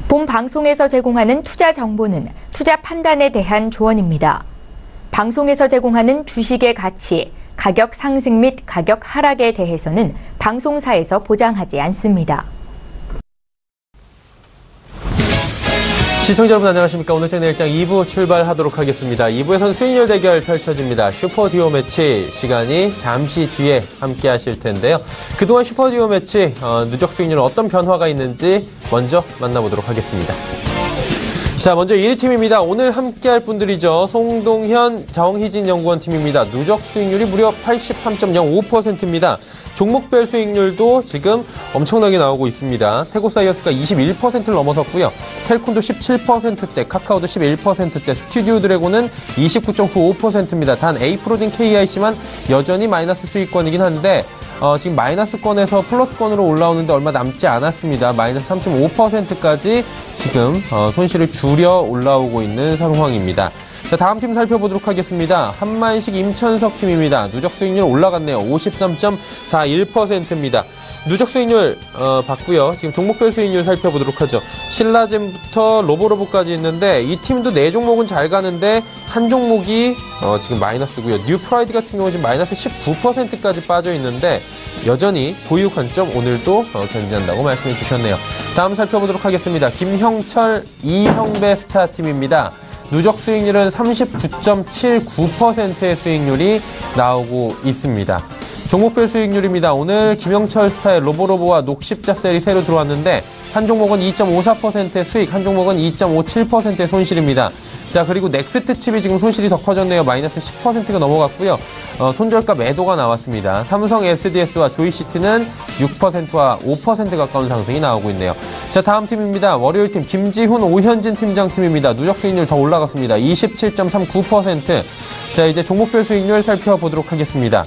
본 방송에서 제공하는 투자 정보는 투자 판단에 대한 조언입니다. 방송에서 제공하는 주식의 가치, 가격 상승 및 가격 하락에 대해서는 방송사에서 보장하지 않습니다. 시청자 여러분 안녕하십니까. 오늘장 내일장 2부 출발하도록 하겠습니다. 2부에서는 수익률 대결 펼쳐집니다. 슈퍼듀오 매치 시간이 잠시 뒤에 함께 하실 텐데요. 그동안 슈퍼듀오 매치 누적 수익률은 어떤 변화가 있는지 먼저 만나보도록 하겠습니다. 자, 먼저 1위 팀입니다. 오늘 함께할 분들이죠. 송동현, 정희진 연구원 팀입니다. 누적 수익률이 무려 83.05%입니다. 종목별 수익률도 지금 엄청나게 나오고 있습니다. 태고사이언스가 21%를 넘어섰고요. 텔콘도 17%대, 카카오도 11%대, 스튜디오 드래곤은 29.95%입니다. 단 A프로진 KIC만 여전히 마이너스 수익권이긴 한데 지금 마이너스권에서 플러스권으로 올라오는데 얼마 남지 않았습니다. 마이너스 3.5%까지 지금 손실을 줄여 올라오고 있는 상황입니다. 자, 다음 팀 살펴보도록 하겠습니다. 한만식 임천석 팀입니다. 누적 수익률 올라갔네요. 53.41%입니다. 누적 수익률 봤고요. 지금 종목별 수익률 살펴보도록 하죠. 신라젠부터 로보로보까지 있는데 이 팀도 4종목은 잘 가는데 한 종목이 지금 마이너스고요. 뉴프라이드 같은 경우는 지금 마이너스 19%까지 빠져 있는데 여전히 보유 관점 오늘도 견지한다고 말씀해 주셨네요. 다음 살펴보도록 하겠습니다. 김형철, 이성배 스타팀입니다. 누적 수익률은 39.79%의 수익률이 나오고 있습니다. 종목별 수익률입니다. 오늘 김영철 스타의 로보로보와 녹십자셀이 새로 들어왔는데 한 종목은 2.54%의 수익, 한 종목은 2.57%의 손실입니다. 자, 그리고 넥스트 칩이 지금 손실이 더 커졌네요. 마이너스 10%가 넘어갔고요. 손절가 매도가 나왔습니다. 삼성 SDS와 조이시티는 6%와 5% 가까운 상승이 나오고 있네요. 자, 다음 팀입니다. 월요일 팀 김지훈, 오현진 팀장 팀입니다. 누적 수익률 더 올라갔습니다. 27.39%. 자, 이제 종목별 수익률 살펴보도록 하겠습니다.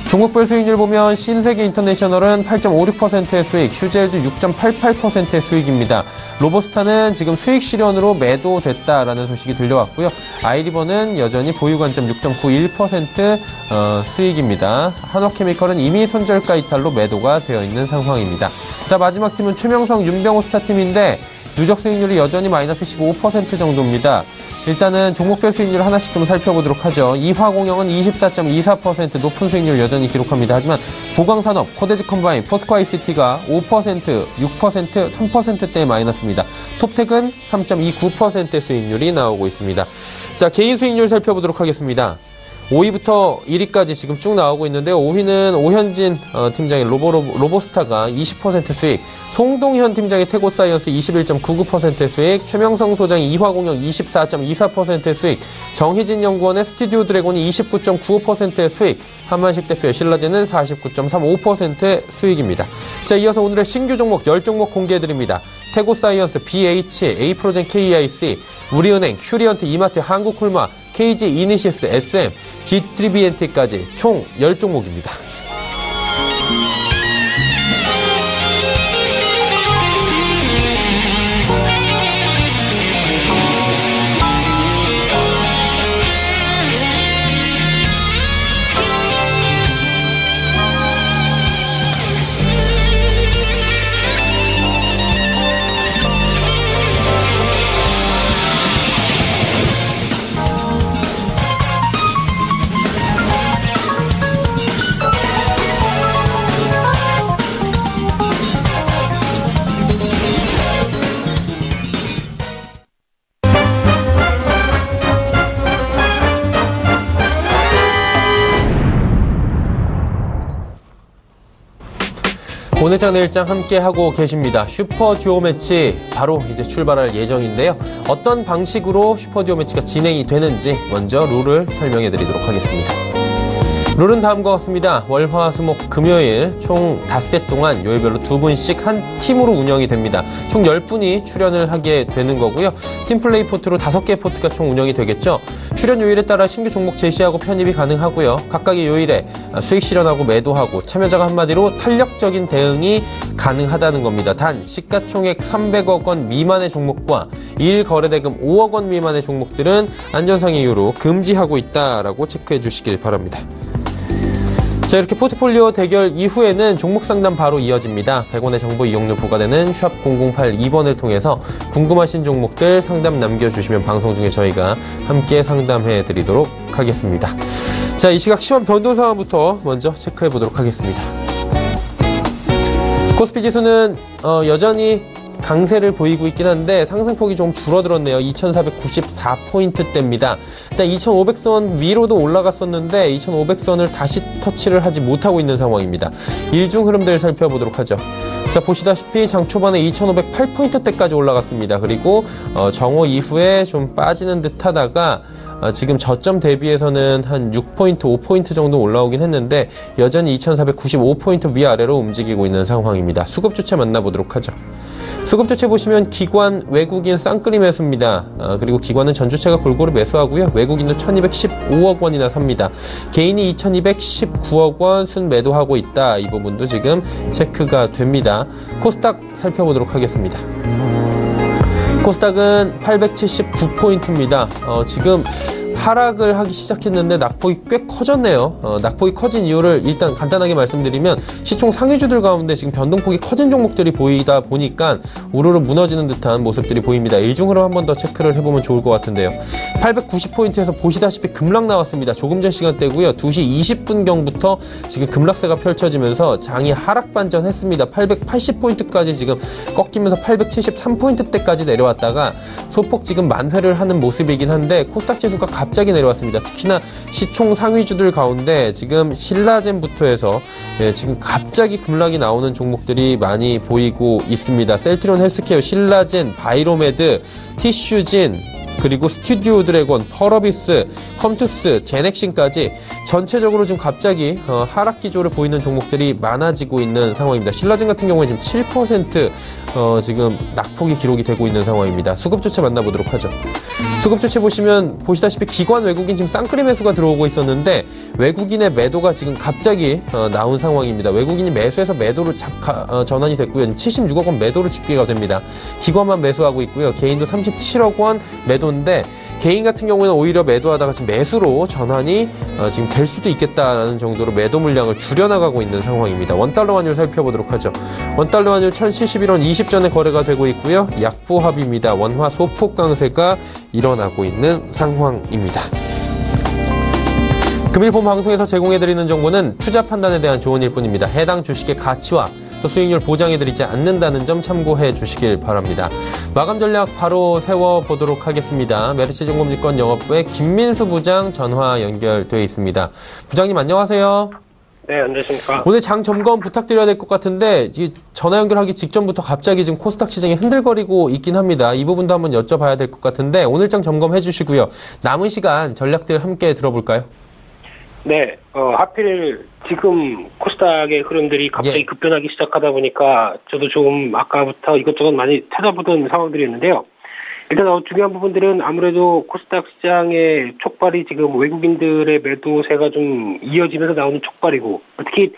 종목별 수익률 보면 신세계 인터내셔널은 8.56%의 수익, 휴젤도 6.88%의 수익입니다. 로보스타는 지금 수익 실현으로 매도됐다라는 소식이 들려왔고요. 아이리버는 여전히 보유 관점 6.91% 수익입니다. 한화케미컬은 이미 손절가 이탈로 매도가 되어 있는 상황입니다. 자, 마지막 팀은 최명성, 윤병호 스타팀인데 누적 수익률이 여전히 마이너스 15% 정도입니다. 일단은 종목별 수익률 하나씩 좀 살펴보도록 하죠. 이화공영은 24.24% 높은 수익률 여전히 기록합니다. 하지만 보광산업, 코데지 컴바인, 포스코 ICT가 5%, 6%, 3%대의 마이너스입니다. 톱텍은 3.29%의 수익률이 나오고 있습니다. 자, 개인 수익률 살펴보도록 하겠습니다. 5위부터 1위까지 지금 쭉 나오고 있는데요. 5위는 오현진 팀장의 로보스타가 20% 수익, 송동현 팀장의 태고사이언스 21.99%의 수익, 최명성 소장의 이화공영 24.24%의 수익, 정희진 연구원의 스튜디오 드래곤이 29.95%의 수익, 한만식 대표의 신라젠은 49.35%의 수익입니다. 자, 이어서 오늘의 신규 종목 10종목 공개해드립니다. 태고사이언스, BH, A프로젠 KIC, 우리은행, 큐리언트, 이마트, 한국콜마, KG 이니시스, SM, G3BNT까지 총 10종목입니다. 오늘장 내일장 함께하고 계십니다. 슈퍼듀오 매치 바로 이제 출발할 예정인데요. 어떤 방식으로 슈퍼듀오 매치가 진행이 되는지 먼저 룰을 설명해 드리도록 하겠습니다. 룰은 다음과 같습니다. 월, 화, 수, 목, 금요일 총 닷새 동안 요일별로 2분씩 한 팀으로 운영이 됩니다. 총 10분이 출연을 하게 되는 거고요. 팀플레이 포트로 5개의 포트가 총 운영이 되겠죠. 출연 요일에 따라 신규 종목 제시하고 편입이 가능하고요. 각각의 요일에 수익 실현하고 매도하고 참여자가 한마디로 탄력적인 대응이 가능하다는 겁니다. 단 시가총액 300억 원 미만의 종목과 1거래대금 5억 원 미만의 종목들은 안전상의 이유로 금지하고 있다라고 체크해 주시길 바랍니다. 자, 이렇게 포트폴리오 대결 이후에는 종목 상담 바로 이어집니다. 100원의 정보 이용료 부과되는 샵 0082번을 통해서 궁금하신 종목들 상담 남겨주시면 방송 중에 저희가 함께 상담해 드리도록 하겠습니다. 자, 이 시각 시황 변동 상황부터 먼저 체크해 보도록 하겠습니다. 코스피 지수는 여전히 강세를 보이고 있긴 한데 상승폭이 좀 줄어들었네요. 2494포인트대입니다. 일단 2500선 위로도 올라갔었는데 2500선을 다시 터치를 하지 못하고 있는 상황입니다. 일중 흐름들 살펴보도록 하죠. 자, 보시다시피 장 초반에 2508포인트대까지 올라갔습니다. 그리고 정오 이후에 좀 빠지는 듯 하다가 지금 저점 대비해서는 한 6포인트, 5포인트 정도 올라오긴 했는데 여전히 2495포인트 위아래로 움직이고 있는 상황입니다. 수급 주체 만나보도록 하죠. 수급 주체 보시면 기관, 외국인 쌍끌이 매수입니다. 그리고 기관은 전주체가 골고루 매수하고요. 외국인도 1215억 원이나 삽니다. 개인이 2219억 원 순매도하고 있다. 이 부분도 지금 체크가 됩니다. 코스닥 살펴보도록 하겠습니다. 코스닥은 879포인트입니다. 지금 하락을 하기 시작했는데 낙폭이 꽤 커졌네요. 낙폭이 커진 이유를 일단 간단하게 말씀드리면 시총 상위주들 가운데 지금 변동폭이 커진 종목들이 보이다 보니까 우르르 무너지는 듯한 모습들이 보입니다. 일중 흐름 한 번 더 체크를 해보면 좋을 것 같은데요. 890포인트에서 보시다시피 급락 나왔습니다. 조금 전 시간대고요. 2시 20분경부터 지금 급락세가 펼쳐지면서 장이 하락 반전했습니다. 880포인트까지 지금 꺾이면서 873포인트대까지 내려왔다가 소폭 지금 만회를 하는 모습이긴 한데 코스닥 지수가 갑자기 내려왔습니다. 특히나 시총 상위주들 가운데 지금 신라젠부터 해서 지금 갑자기 급락이 나오는 종목들이 많이 보이고 있습니다. 셀트리온 헬스케어, 신라젠, 바이로메드, 티슈진, 그리고 스튜디오 드래곤, 펄어비스, 컴투스, 제넥신까지 전체적으로 지금 갑자기 하락 기조를 보이는 종목들이 많아지고 있는 상황입니다. 신라젠 같은 경우에 지금 7% 지금 낙폭이 기록이 되고 있는 상황입니다. 수급 주체 만나보도록 하죠. 수급 주체 보시면 보시다시피 기관 외국인 지금 쌍끌이 매수가 들어오고 있었는데 외국인의 매도가 지금 갑자기 나온 상황입니다. 외국인이 매수해서 매도로 전환이 됐고요. 76억 원 매도로 집계가 됩니다. 기관만 매수하고 있고요. 개인도 37억 원 매도인데 개인 같은 경우는 오히려 매도하다가 지금 매수로 전환이 지금 될 수도 있겠다라는 정도로 매도 물량을 줄여나가고 있는 상황입니다. 원달러 환율 살펴보도록 하죠. 원달러 환율 1071원 20전에 거래가 되고 있고요. 약보합입니다. 원화 소폭 강세가 일어나고 있는 상황입니다. 금일본 방송에서 제공해드리는 정보는 투자 판단에 대한 조언일 뿐입니다. 해당 주식의 가치와 또 수익률 보장해드리지 않는다는 점 참고해 주시길 바랍니다. 마감 전략 바로 세워보도록 하겠습니다. 메르시증권증권 영업부의 김민수 부장 전화 연결되어 있습니다. 부장님 안녕하세요. 네, 안녕하십니까. 오늘 장 점검 부탁드려야 될 것 같은데 전화 연결하기 직전부터 갑자기 지금 코스닥 시장이 흔들거리고 있긴 합니다. 이 부분도 한번 여쭤봐야 될 것 같은데 오늘 장 점검해 주시고요. 남은 시간 전략들 함께 들어볼까요? 네, 하필 지금 코스닥의 흐름들이 갑자기 급변하기 시작하다 보니까 저도 좀 아까부터 이것저것 많이 찾아보던 상황들이었는데요. 일단 중요한 부분들은 아무래도 코스닥 시장의 촉발이 지금 외국인들의 매도세가 좀 이어지면서 나오는 촉발이고 특히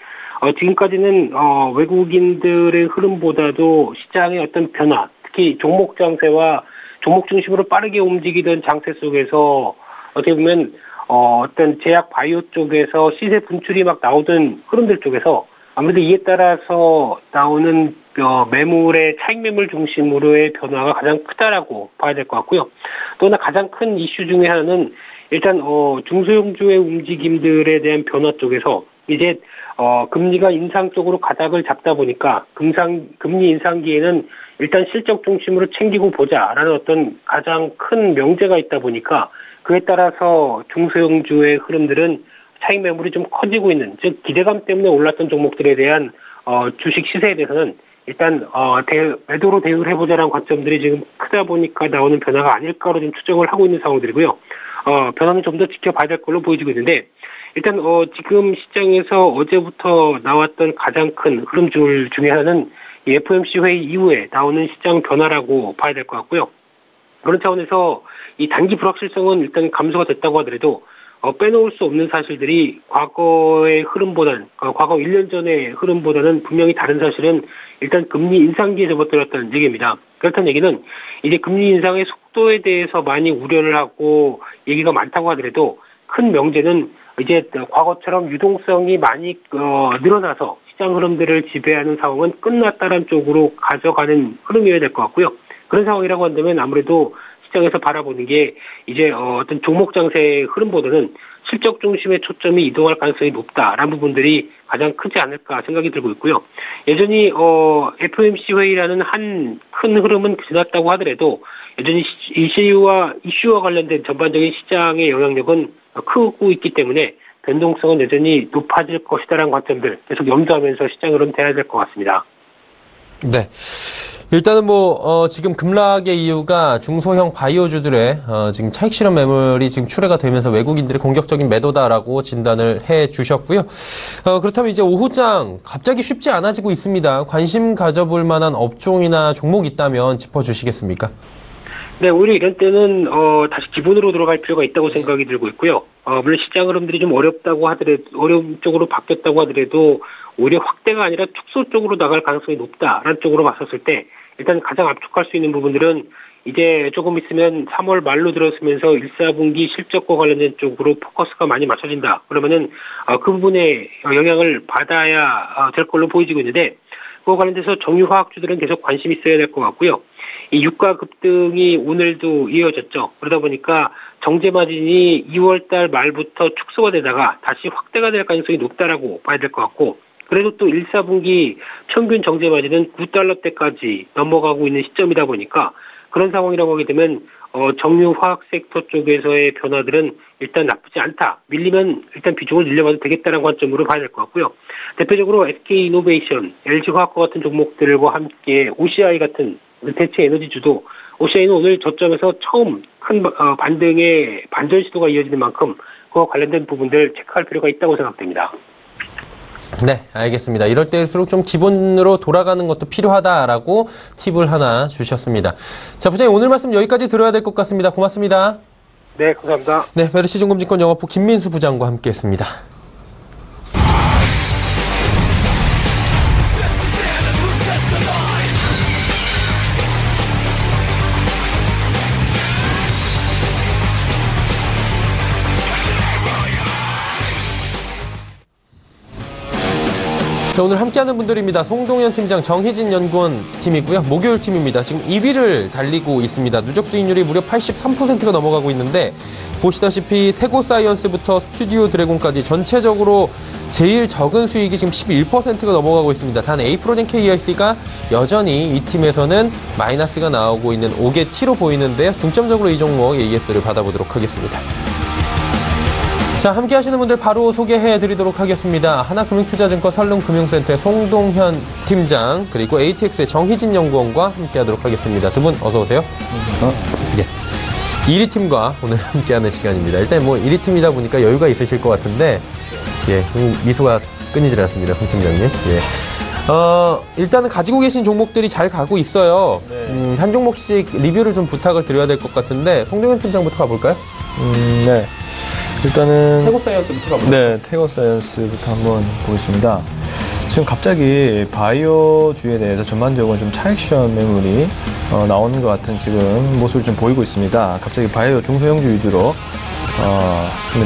지금까지는 외국인들의 흐름보다도 시장의 어떤 변화, 특히 종목 장세와 종목 중심으로 빠르게 움직이던 장세 속에서 어떻게 보면 어떤 제약 바이오 쪽에서 시세 분출이 막 나오던 흐름들 쪽에서 아무래도 이에 따라서 나오는 매물의 차익 매물 중심으로의 변화가 가장 크다라고 봐야 될 것 같고요. 또 하나 가장 큰 이슈 중에 하나는 일단 중소형주의 움직임들에 대한 변화 쪽에서 이제 금리가 인상 쪽으로 가닥을 잡다 보니까 금리 인상기에는 일단 실적 중심으로 챙기고 보자라는 어떤 가장 큰 명제가 있다 보니까 그에 따라서 중소형주의 흐름들은 차익 매물이 좀 커지고 있는, 즉 기대감 때문에 올랐던 종목들에 대한 주식 시세에 대해서는 일단 매도로 대응을 해보자라는 관점들이 지금 크다 보니까 나오는 변화가 아닐까로 지금 추정을 하고 있는 상황들이고요. 변화는 좀 더 지켜봐야 될 걸로 보여지고 있는데 일단 지금 시장에서 어제부터 나왔던 가장 큰 흐름줄 중에 하나는 FOMC 회의 이후에 나오는 시장 변화라고 봐야 될 것 같고요. 그런 차원에서 이 단기 불확실성은 일단 감소가 됐다고 하더라도 빼놓을 수 없는 사실들이 과거의 흐름보다는 과거 1년 전의 흐름보다는 분명히 다른 사실은 일단 금리 인상기에 접어들었다는 얘기입니다. 그렇다는 얘기는 이제 금리 인상의 속도에 대해서 많이 우려를 하고 얘기가 많다고 하더라도 큰 명제는 이제 과거처럼 유동성이 많이 늘어나서 시장 흐름들을 지배하는 상황은 끝났다는 쪽으로 가져가는 흐름이어야 될 것 같고요. 그런 상황이라고 한다면 아무래도 시장에서 바라보는 게 이제 어떤 종목 장세의 흐름보다는 실적 중심의 초점이 이동할 가능성이 높다라는 부분들이 가장 크지 않을까 생각이 들고 있고요. 여전히 FOMC 회의라는 한 큰 흐름은 지났다고 하더라도 여전히 이슈와 관련된 전반적인 시장의 영향력은 크고 있기 때문에 변동성은 여전히 높아질 것이다라는 관점들 계속 염두하면서 시장 흐름 돼야 될 것 같습니다. 네. 일단은 지금 급락의 이유가 중소형 바이오주들의 지금 차익 실현 매물이 지금 출회가 되면서 외국인들의 공격적인 매도다라고 진단을 해 주셨고요. 그렇다면 이제 오후장 갑자기 쉽지 않아지고 있습니다. 관심 가져볼 만한 업종이나 종목 있다면 짚어주시겠습니까? 네, 오히려 이런 때는 다시 기본으로 돌아갈 필요가 있다고 생각이 들고 있고요. 물론 시장 흐름들이 좀 어려운 쪽으로 바뀌었다고 하더라도 오히려 확대가 아니라 축소 쪽으로 나갈 가능성이 높다라는 쪽으로 봤었을 때 일단 가장 압축할 수 있는 부분들은 이제 조금 있으면 3월 말로 들어서면서 1, 4분기 실적과 관련된 쪽으로 포커스가 많이 맞춰진다. 그러면은 그 부분에 영향을 받아야 될 걸로 보여지고 있는데 그와 관련돼서 정유화학주들은 계속 관심이 있어야 될 것 같고요. 이 유가 급등이 오늘도 이어졌죠. 그러다 보니까 정제 마진이 2월달 말부터 축소가 되다가 다시 확대가 될 가능성이 높다라고 봐야 될 것 같고 그래도 또 1, 4분기 평균 정제 마진은 9달러대까지 넘어가고 있는 시점이다 보니까 그런 상황이라고 하게 되면 정유화학 섹터 쪽에서의 변화들은 일단 나쁘지 않다. 밀리면 일단 비중을 늘려봐도 되겠다는 관점으로 봐야 될 것 같고요. 대표적으로 SK이노베이션, LG화학과 같은 종목들과 함께 OCI 같은 대체 에너지주도 OCI는 오늘 저점에서 처음 큰 반등의 반전 시도가 이어지는 만큼 그와 관련된 부분들 체크할 필요가 있다고 생각됩니다. 네, 알겠습니다. 이럴 때일수록 좀 기본으로 돌아가는 것도 필요하다라고 팁을 하나 주셨습니다. 자, 부장님 오늘 말씀 여기까지 들어야 될 것 같습니다. 고맙습니다. 네, 감사합니다. 네, 메르시증권증권 영업부 김민수 부장과 함께했습니다. 자, 오늘 함께하는 분들입니다. 송동현 팀장, 정희진 연구원 팀이고요. 목요일 팀입니다. 지금 1위를 달리고 있습니다. 누적 수익률이 무려 83%가 넘어가고 있는데 보시다시피 태고사이언스부터 스튜디오 드래곤까지 전체적으로 제일 적은 수익이 지금 11%가 넘어가고 있습니다. 단 A프로젠 KIC가 여전히 이 팀에서는 마이너스가 나오고 있는 5개 T로 보이는데요. 중점적으로 이 종목 AS를 받아보도록 하겠습니다. 자, 함께 하시는 분들 바로 소개해 드리도록 하겠습니다. 하나금융투자증권 설릉금융센터의 송동현 팀장, 그리고 ATX의 정희진 연구원과 함께 하도록 하겠습니다. 두 분 어서 오세요. 예. 1위 팀과 오늘 함께 하는 시간입니다. 일단 1위 팀이다 보니까 여유가 있으실 것 같은데, 예, 미소가 끊이질 않습니다. 송 팀장님. 예. 일단은 가지고 계신 종목들이 잘 가고 있어요. 네. 한 종목씩 리뷰를 좀 부탁을 드려야 될 것 같은데, 송동현 팀장부터 가볼까요? 네. 일단은 태고사이언스부터 가볼까요? 네, 태고사이언스부터 한번 보겠습니다. 지금 갑자기 바이오주에 대해서 전반적으로 좀 차익 실현 매물이 나오는 것 같은 지금 모습을 좀 보이고 있습니다. 갑자기 바이오 중소형주 위주로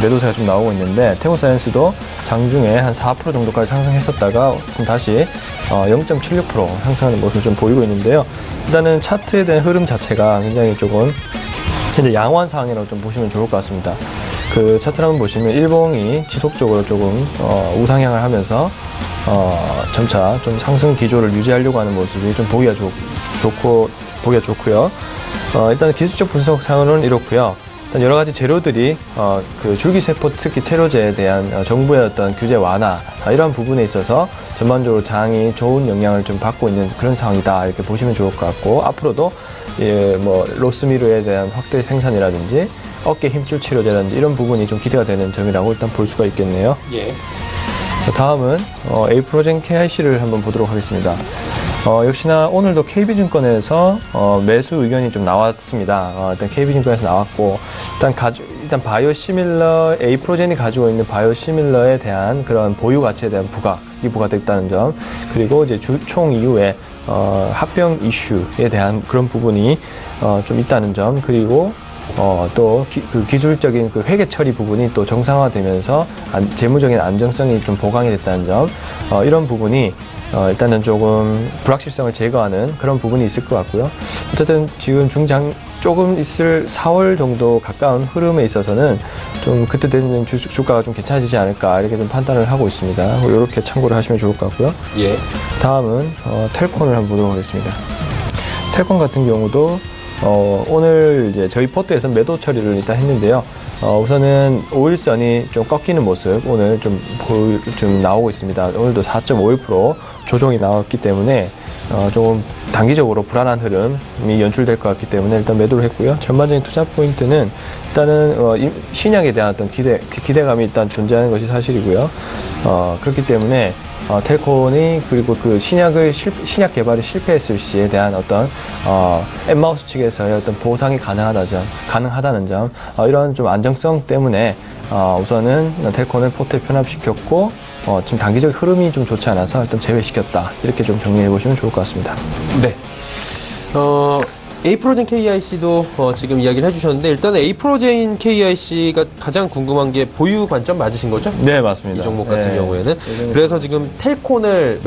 매도세가 좀 나오고 있는데 태고사이언스도 장중에 한 4% 정도까지 상승했었다가 지금 다시 0.76% 상승하는 모습을 좀 보이고 있는데요. 일단은 차트에 대한 흐름 자체가 굉장히 조금 현재 양호한 상황이라고 좀 보시면 좋을 것 같습니다. 그 차트를 한번 보시면 일봉이 지속적으로 조금 우상향을 하면서 점차 좀 상승 기조를 유지하려고 하는 모습이 좀 보기가 좋고요. 일단 기술적 분석상으로는 이렇고요. 일단 여러 가지 재료들이 그 줄기세포 특히 테로제에 대한 정부의 어떤 규제 완화 이런 부분에 있어서 전반적으로 장이 좋은 영향을 좀 받고 있는 그런 상황이다 이렇게 보시면 좋을 것 같고 앞으로도 로스미르에 대한 확대 생산이라든지 어깨 힘줄 치료제라든지 이런 부분이 좀 기대가 되는 점이라고 일단 볼 수가 있겠네요. 예. 자, 다음은 A프로젠 KIC를 한번 보도록 하겠습니다. 역시나 오늘도 KB증권에서 매수 의견이 좀 나왔습니다. 일단 KB증권에서 나왔고 일단 바이오시밀러 A프로젠이 가지고 있는 바이오시밀러에 대한 그런 보유 가치에 대한 부각이 부과됐다는 점, 그리고 이제 주총 이후에 합병 이슈에 대한 그런 부분이 좀 있다는 점, 그리고 또 그 기술적인 그 회계 처리 부분이 또 정상화되면서 재무적인 안정성이 좀 보강이 됐다는 점, 이런 부분이 일단은 조금 불확실성을 제거하는 그런 부분이 있을 것 같고요. 어쨌든 지금 조금 있을 4월 정도 가까운 흐름에 있어서는 좀 그때 되면 주가가 좀 괜찮아지지 않을까 이렇게 좀 판단을 하고 있습니다. 이렇게 참고를 하시면 좋을 것 같고요. 예. 다음은 텔콘을 한번 보도록 하겠습니다. 텔콘 같은 경우도 오늘 이제 저희 포트에서 매도 처리를 일단 했는데요. 우선은 5일선이 좀 꺾이는 모습 오늘 좀 나오고 있습니다. 오늘도 4.51% 조정이 나왔기 때문에 조금 단기적으로 불안한 흐름이 연출될 것 같기 때문에 일단 매도를 했고요. 전반적인 투자 포인트는 일단은 신약에 대한 어떤 기대감이 일단 존재하는 것이 사실이고요. 그렇기 때문에 텔콘이 그리고 그 신약 개발이 실패했을 시에 대한 어떤 엠마우스 측에서의 어떤 보상이 가능하다는 점, 이런 좀 안정성 때문에 우선은 텔콘을 포트에 편입시켰고 지금 단기적 흐름이 좀 좋지 않아서 일단 제외시켰다, 이렇게 좀 정리해 보시면 좋을 것 같습니다. 네. 에이프로젠 KIC도 지금 이야기를 해주셨는데, 일단 에이프로젠 KIC가 가장 궁금한 게 보유 관점 맞으신 거죠? 네, 맞습니다. 이 종목 같은 네. 경우에는. 그래서 지금 텔콘을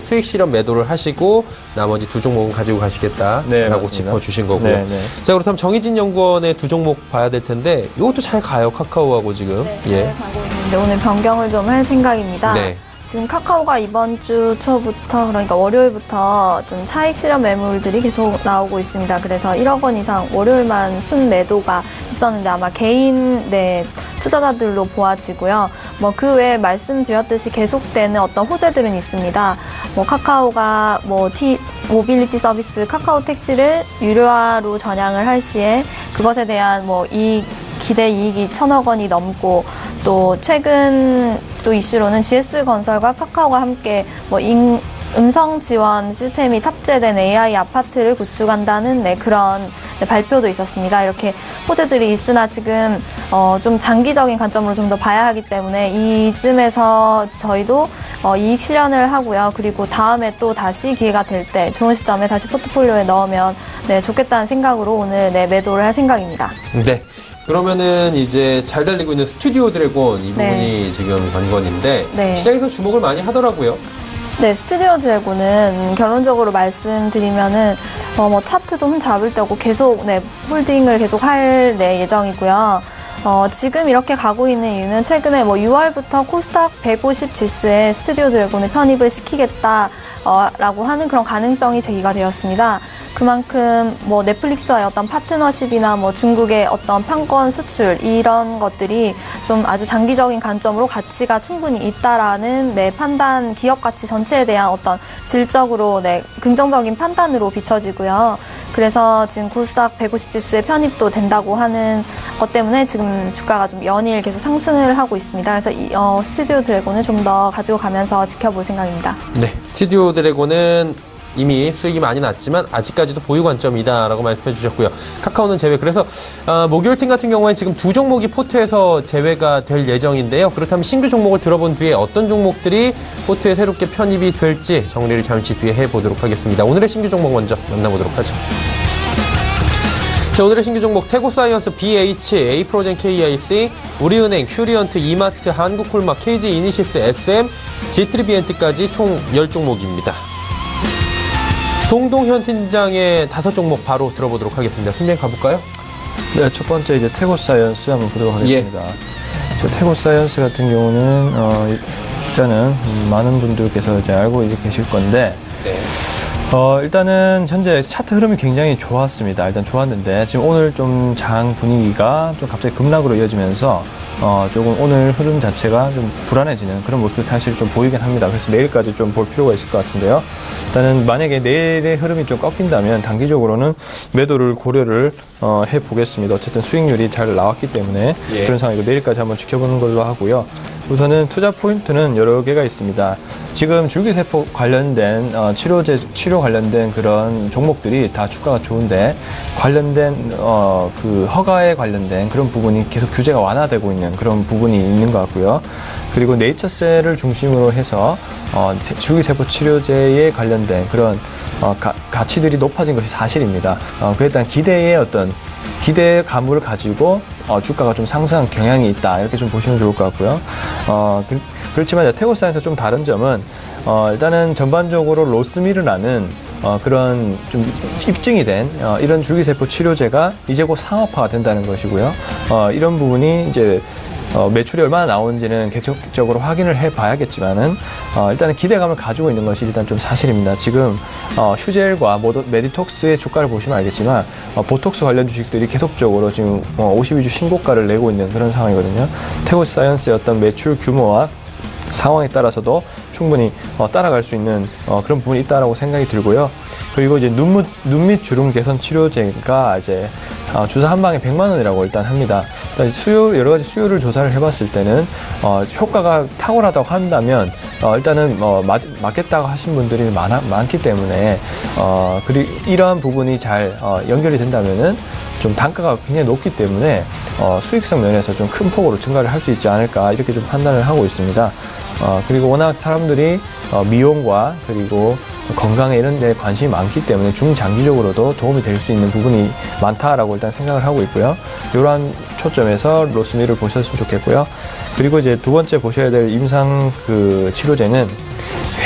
수익 실현 매도를 하시고 나머지 두 종목은 가지고 가시겠다라고 네, 짚어주신 거고요. 네, 네. 자, 그렇다면 정희진 연구원의 두 종목 봐야 될 텐데, 이것도 잘 가요, 카카오하고 지금. 네, 잘 가고 있는데 오늘 변경을 좀 할 생각입니다. 네. 지금 카카오가 이번 주 초부터, 그러니까 월요일부터 좀 차익 실현 매물들이 계속 나오고 있습니다. 그래서 1억 원 이상 월요일만 순매도가 있었는데 아마 개인 투자자들로 보아지고요. 그 외에 말씀드렸듯이 계속되는 어떤 호재들은 있습니다. 카카오가 모빌리티 서비스 카카오 택시를 유료화로 전향을 할 시에 그것에 대한 기대 이익이 1,000억 원이 넘고, 또 최근 또 이슈로는 GS건설과 카카오가 함께 음성 지원 시스템이 탑재된 AI 아파트를 구축한다는 그런 발표도 있었습니다. 이렇게 호재들이 있으나 지금 좀 장기적인 관점으로 좀 더 봐야 하기 때문에 이쯤에서 저희도 이익 실현을 하고요. 그리고 다음에 또 다시 기회가 될 때 좋은 시점에 다시 포트폴리오에 넣으면 좋겠다는 생각으로 오늘 매도를 할 생각입니다. 네. 그러면은 이제 잘 달리고 있는 스튜디오 드래곤 이 부분이 지금 관건인데 시장에서 주목을 많이 하더라고요. 네, 스튜디오 드래곤은 결론적으로 말씀드리면은 차트도 흠잡을 때고 계속 홀딩을 계속 할 예정이고요. 지금 이렇게 가고 있는 이유는 최근에 6월부터 코스닥 150 지수에 스튜디오 드래곤을 편입을 시키겠다라고 하는 그런 가능성이 제기가 되었습니다. 그만큼 넷플릭스와의 어떤 파트너십이나 중국의 어떤 판권 수출, 이런 것들이 좀 아주 장기적인 관점으로 가치가 충분히 있다라는 판단, 기업 가치 전체에 대한 어떤 질적으로 긍정적인 판단으로 비춰지고요. 그래서 지금 코스닥 150 지수에 편입도 된다고 하는 것 때문에 지금 주가가 좀 연일 계속 상승을 하고 있습니다. 그래서 스튜디오 드래곤을 좀 더 가지고 가면서 지켜볼 생각입니다. 네, 스튜디오 드래곤은 이미 수익이 많이 났지만 아직까지도 보유 관점이다라고 말씀해 주셨고요. 카카오는 제외. 그래서 목요일팀 같은 경우에 지금 두 종목이 포트에서 제외가 될 예정인데요. 그렇다면 신규 종목을 들어본 뒤에 어떤 종목들이 포트에 새롭게 편입이 될지 정리를 잠시 뒤에 해보도록 하겠습니다. 오늘의 신규 종목 먼저 만나보도록 하죠. 자, 오늘의 신규 종목 태고사이언스, BH, 에이프로젠 KIC, 우리은행, 퓨리언트, 이마트, 한국콜막, KG 이니시스, SM, G3BNT까지 총 10종목입니다. 송동현 팀장의 5종목 바로 들어보도록 하겠습니다. 팀장님 가볼까요? 네, 첫 번째 이제 태고사이언스 한번 보도록 하겠습니다. 저 태고사이언스 같은 경우는 일단은 많은 분들께서 이제 알고 계실 건데, 일단은 현재 차트 흐름이 굉장히 좋았습니다. 일단 좋았는데 지금 오늘 좀 장 분위기가 좀 갑자기 급락으로 이어지면서 조금 오늘 흐름 자체가 좀 불안해지는 그런 모습을 사실 좀 보이긴 합니다. 그래서 내일까지 좀 볼 필요가 있을 것 같은데요. 일단은 만약에 내일의 흐름이 좀 꺾인다면 단기적으로는 매도를 고려를 해보겠습니다. 어쨌든 수익률이 잘 나왔기 때문에 그런 상황이고 내일까지 한번 지켜보는 걸로 하고요. 우선은 투자 포인트는 여러 개가 있습니다. 지금 줄기세포 관련된 치료 관련된 그런 종목들이 다 주가가 좋은데 관련된 그 허가에 관련된 그런 부분이 계속 규제가 완화되고 있는 그런 부분이 있는 것 같고요. 그리고 네이처셀을 중심으로 해서 줄기세포 치료제에 관련된 그런 가치들이 높아진 것이 사실입니다. 그에 따른 기대의 가물을 가지고 주가가 좀 상승한 경향이 있다, 이렇게 좀 보시면 좋을 것 같고요. 그렇지만 태고사에서 좀 다른 점은 일단은 전반적으로 로스미르라는 그런 좀 입증이 된 이런 줄기세포 치료제가 이제 곧 상업화가 된다는 것이고요. 이런 부분이 이제 매출이 얼마나 나오는지는 계속적으로 확인을 해봐야겠지만은 일단은 기대감을 가지고 있는 것이 일단 좀 사실입니다. 지금 휴젤과 메디톡스의 주가를 보시면 알겠지만 보톡스 관련 주식들이 계속적으로 지금 52주 신고가를 내고 있는 그런 상황이거든요. 태고사이언스의 어떤 매출 규모와 상황에 따라서도 충분히 따라갈 수 있는 그런 부분이 있다라고 생각이 들고요. 그리고 이제 눈밑 주름 개선 치료제가 이제 주사 한 방에 100만 원이라고 일단 합니다. 여러 가지 수요를 조사를 해봤을 때는 효과가 탁월하다고 한다면 일단은 맞겠다고 하신 분들이 많기 때문에 그리고 이러한 부분이 잘 연결이 된다면은 좀 단가가 굉장히 높기 때문에 수익성 면에서 좀 큰 폭으로 증가를 할 수 있지 않을까, 이렇게 좀 판단을 하고 있습니다. 그리고 워낙 사람들이 미용과 그리고 건강에 이런 데 관심이 많기 때문에 중장기적으로도 도움이 될 수 있는 부분이 많다라고 일단 생각을 하고 있고요. 이러한 초점에서 로스미를 보셨으면 좋겠고요. 그리고 이제 두 번째 보셔야 될 임상 그 치료제는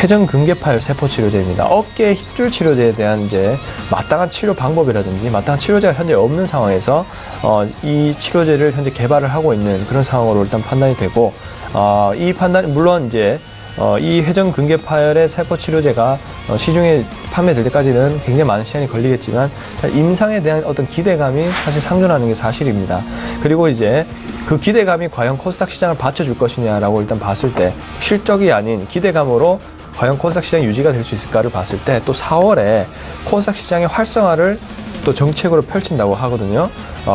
회전근개파열 세포 치료제입니다. 어깨 힙줄 치료제에 대한 이제 마땅한 치료 방법이라든지 마땅한 치료제가 현재 없는 상황에서 이 치료제를 현재 개발을 하고 있는 그런 상황으로 일단 판단이 되고, 이 판단, 물론 이제 이 회전근개파열의 세포 치료제가 시중에 판매될 때까지는 굉장히 많은 시간이 걸리겠지만 임상에 대한 어떤 기대감이 사실 상존하는 게 사실입니다. 그리고 이제 그 기대감이 과연 코스닥 시장을 받쳐줄 것이냐라고 일단 봤을 때 실적이 아닌 기대감으로 과연 코스닥 시장이 유지가 될 수 있을까를 봤을 때 또 4월에 코스닥 시장의 활성화를 또 정책으로 펼친다고 하거든요.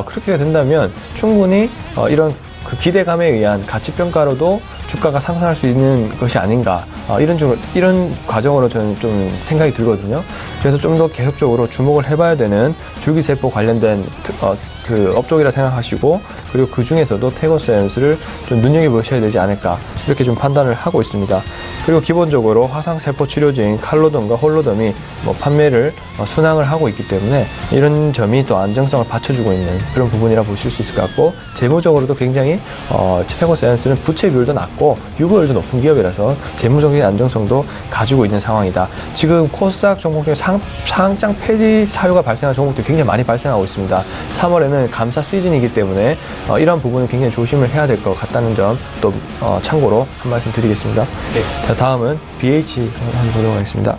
그렇게 된다면 충분히 이런 그 기대감에 의한 가치평가로도 주가가 상승할 수 있는 것이 아닌가, 이런 과정으로 저는 좀 생각이 들거든요. 그래서 좀 더 계속적으로 주목을 해봐야 되는 줄기세포 관련된 그 업종이라 생각하시고, 그리고 그 중에서도 태고사이언스를 좀 눈여겨보셔야 되지 않을까, 이렇게 좀 판단을 하고 있습니다. 그리고 기본적으로 화상세포 치료제인 칼로덤과 홀로덤이 판매를 순항을 하고 있기 때문에 이런 점이 또 안정성을 받쳐주고 있는 그런 부분이라 보실 수 있을 것 같고, 재무적으로도 굉장히 태고사이언스는 부채 비율도 낮고 유보율도 높은 기업이라서 재무적인 안정성도 가지고 있는 상황이다. 지금 코스닥 종목 중에 상장 폐지 사유가 발생한 종목들이 굉장히 많이 발생하고 있습니다. 3월에는 감사 시즌이기 때문에 이런 부분은 굉장히 조심을 해야 될 것 같다는 점 또 참고로 한 말씀 드리겠습니다. 네. 자, 다음은 BH 한번 보도록 하겠습니다.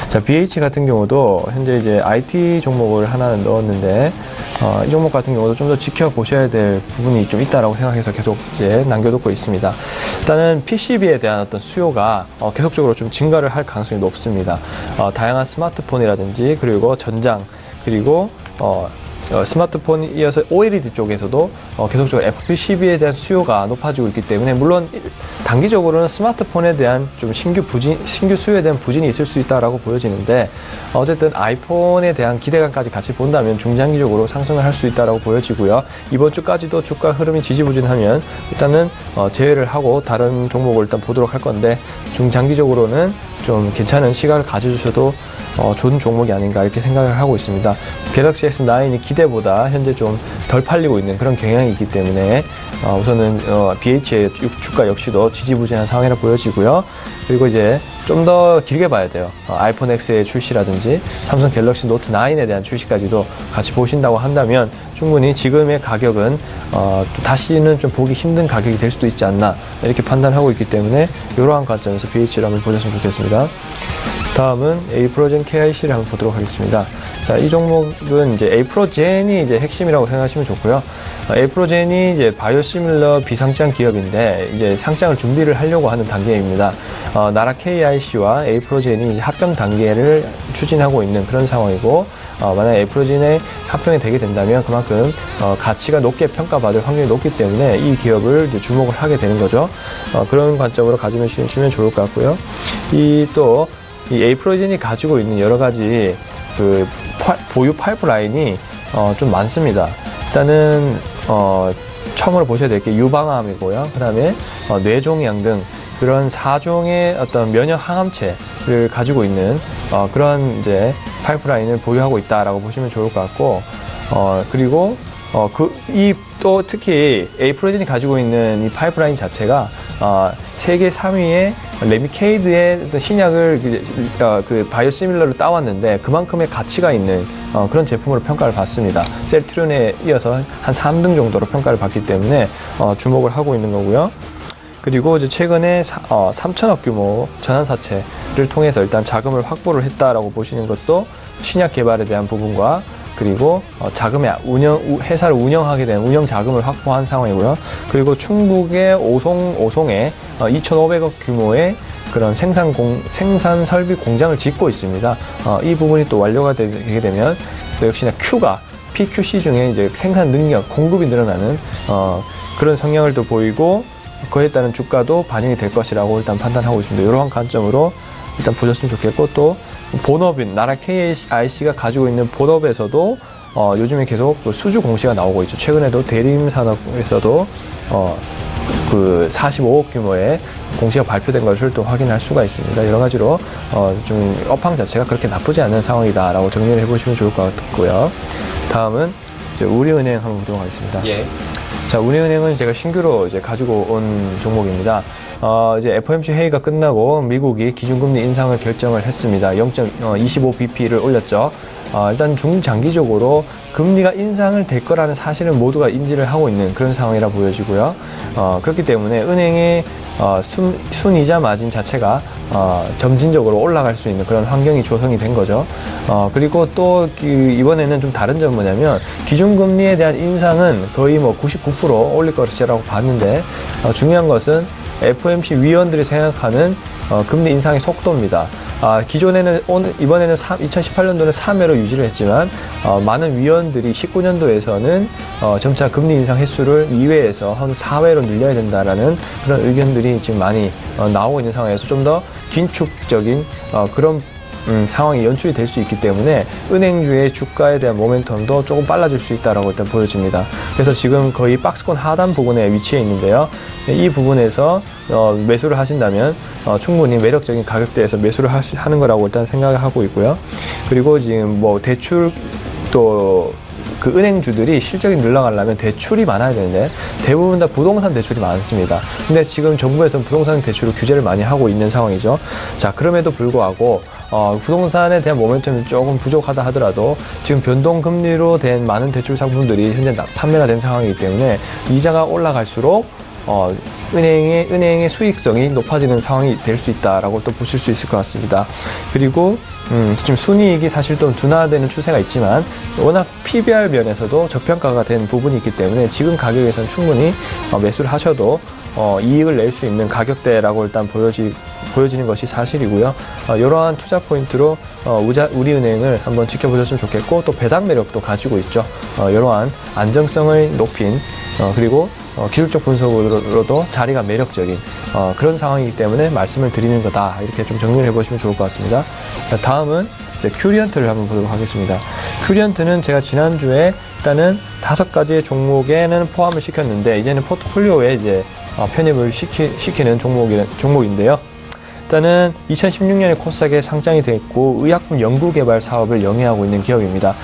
자, BH 같은 경우도 현재 이제 IT 종목을 하나는 넣었는데 이 종목 같은 경우도 좀 더 지켜보셔야 될 부분이 좀 있다라고 생각해서 계속 이제 남겨놓고 있습니다. 일단은 PCB에 대한 어떤 수요가 계속적으로 좀 증가를 할 가능성이 높습니다. 다양한 스마트폰이라든지 그리고 전장, 그리고 스마트폰 이어서 OLED 쪽에서도 계속적으로 FPCB에 대한 수요가 높아지고 있기 때문에, 물론 단기적으로는 스마트폰에 대한 좀 신규 수요에 대한 부진이 있을 수 있다라고 보여지는데, 어쨌든 아이폰에 대한 기대감까지 같이 본다면 중장기적으로 상승을 할 수 있다라고 보여지고요. 이번 주까지도 주가 흐름이 지지부진하면 일단은 제외를 하고 다른 종목을 일단 보도록 할 건데, 중장기적으로는 좀 괜찮은 시간을 가져주셔도 좋은 종목이 아닌가, 이렇게 생각을 하고 있습니다. 갤럭시 S9이 기대보다 현재 좀 덜 팔리고 있는 그런 경향이 있기 때문에 우선은 BH의 주가 역시도 지지부진한 상황이라 보여지고요. 그리고 이제 좀 더 길게 봐야 돼요. 아이폰 X의 출시라든지 삼성 갤럭시 노트 9에 대한 출시까지도 같이 보신다고 한다면 충분히 지금의 가격은 또 다시는 좀 보기 힘든 가격이 될 수도 있지 않나, 이렇게 판단하고 있기 때문에 이러한 관점에서 BH를 한번 보셨으면 좋겠습니다. 다음은 에이프로젠 KIC를 한번 보도록 하겠습니다. 자, 이 종목은 이제 에이프로젠이 이제 핵심이라고 생각하시면 좋고요. 에이프로젠이 이제 바이오시밀러 비상장 기업인데 이제 상장을 준비를 하려고 하는 단계입니다. 나라 KIC와 에이프로젠이 이제 합병 단계를 추진하고 있는 그런 상황이고, 만약 에이프로젠에 합병이 되게 된다면 그만큼 가치가 높게 평가받을 확률이 높기 때문에 이 기업을 이제 주목을 하게 되는 거죠. 그런 관점으로 가지시면 좋을 것 같고요. 이 에이프로젠이 가지고 있는 여러 가지 그 보유 파이프라인이 좀 많습니다. 일단은 처음으로 보셔야 될 게 유방암이고요. 그 다음에 뇌종양 등 그런 4종의 어떤 면역 항암체를 가지고 있는 그런 이제 파이프라인을 보유하고 있다라고 보시면 좋을 것 같고, 그리고 또 특히 에이프로젠이 가지고 있는 이 파이프라인 자체가 세계 3위의 레미케이드의 신약을 그 바이오시밀러로 따왔는데 그만큼의 가치가 있는 그런 제품으로 평가를 받습니다. 셀트리온에 이어서 한 3등 정도로 평가를 받기 때문에 주목을 하고 있는 거고요. 그리고 이제 최근에 3천억 규모 전환사채를 통해서 일단 자금을 확보를 했다라고 보시는 것도 신약 개발에 대한 부분과, 그리고 자금의 회사를 운영하게 된 운영 자금을 확보한 상황이고요. 그리고 충북의 오송에 2,500억 규모의 그런 생산 설비 공장을 짓고 있습니다. 이 부분이 또 완료가 되게 되면 또 역시나 PQC 중에 이제 생산 능력, 공급이 늘어나는 그런 성향을 또 보이고, 그에 따른 주가도 반영이 될 것이라고 일단 판단하고 있습니다. 이러한 관점으로 일단 보셨으면 좋겠고, 또 본업인 나라 KIC가 가지고 있는 본업에서도 요즘에 계속 수주 공시가 나오고 있죠. 최근에도 대림산업에서도 그 45억 규모의 공시가 발표된 것을 또 확인할 수가 있습니다. 여러 가지로 좀 업황 자체가 그렇게 나쁘지 않은 상황이다라고 정리를 해보시면 좋을 것 같고요. 다음은 이제 우리은행 한번 보도록 하겠습니다. 예. 자, 우리은행은 제가 신규로 이제 가지고 온 종목입니다. 이제 FOMC 회의가 끝나고 미국이 기준금리 인상을 결정을 했습니다. 0.25bp를 올렸죠. 일단 중장기적으로 금리가 인상을 될 거라는 사실은 모두가 인지를 하고 있는 그런 상황이라 보여지고요. 그렇기 때문에 은행의 순이자 마진 자체가 점진적으로 올라갈 수 있는 그런 환경이 조성이 된 거죠. 그리고 또 이번에는 좀 다른 점은 뭐냐면 기준금리에 대한 인상은 거의 뭐 99% 올릴 것이라고 봤는데, 중요한 것은 FOMC 위원들이 생각하는 금리 인상의 속도입니다. 기존에는 이번에는 2018년도는 3회로 유지를 했지만 많은 위원들이 19년도에서는 점차 금리 인상 횟수를 2회에서 한 4회로 늘려야 된다라는 그런 의견들이 지금 많이 나오고 있는 상황에서 좀 더 긴축적인 그런 상황이 연출이 될 수 있기 때문에 은행주의 주가에 대한 모멘텀도 조금 빨라질 수 있다라고 일단 보여집니다. 그래서 지금 거의 박스권 하단 부분에 위치해 있는데요. 이 부분에서 매수를 하신다면 충분히 매력적인 가격대에서 매수를 하는 거라고 일단 생각을 하고 있고요. 그리고 지금 뭐 대출 또 그 은행주들이 실적이 늘어나려면 대출이 많아야 되는데 대부분 다 부동산 대출이 많습니다. 근데 지금 정부에서는 부동산 대출을 규제를 많이 하고 있는 상황이죠. 자, 그럼에도 불구하고 부동산에 대한 모멘텀이 조금 부족하다 하더라도 지금 변동금리로 된 많은 대출 상품들이 현재 판매가 된 상황이기 때문에 이자가 올라갈수록 은행의 수익성이 높아지는 상황이 될 수 있다라고 또 보실 수 있을 것 같습니다. 그리고 지금 순이익이 사실 좀 둔화되는 추세가 있지만 워낙 PBR 면에서도 저평가가 된 부분이 있기 때문에 지금 가격에서는 충분히 매수를 하셔도 이익을 낼 수 있는 가격대라고 일단 보여지는 것이 사실이고요. 이러한 투자 포인트로 우리은행을 한번 지켜보셨으면 좋겠고, 또 배당 매력도 가지고 있죠. 이러한 안정성을 높인 그리고 기술적 분석으로도 자리가 매력적인 그런 상황이기 때문에 말씀을 드리는 거다, 이렇게 좀 정리를 해보시면 좋을 것 같습니다. 자, 다음은 이제 큐리언트를 한번 보도록 하겠습니다. 큐리언트는 제가 지난주에 일단은 5가지의 종목에는 포함을 시켰는데 이제는 포트폴리오에 이제 편입을 시키는 종목인데요. 일단은 2016년에 코스닥에 상장이 됐고 의약품 연구개발 사업을 영위하고 있는 기업입니다.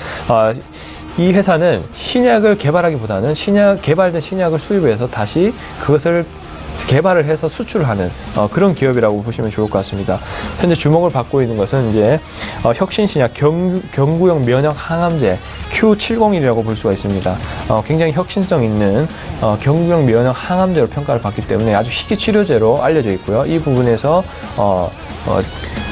이 회사는 신약을 개발하기보다는 개발된 신약을 수입해서 다시 그것을 개발을 해서 수출을 하는 그런 기업이라고 보시면 좋을 것 같습니다. 현재 주목을 받고 있는 것은 이제 혁신신약 경구용 면역 항암제 Q701이라고 볼 수가 있습니다. 굉장히 혁신성 있는 경구용 면역 항암제로 평가를 받기 때문에 아주 희귀 치료제로 알려져 있고요. 이 부분에서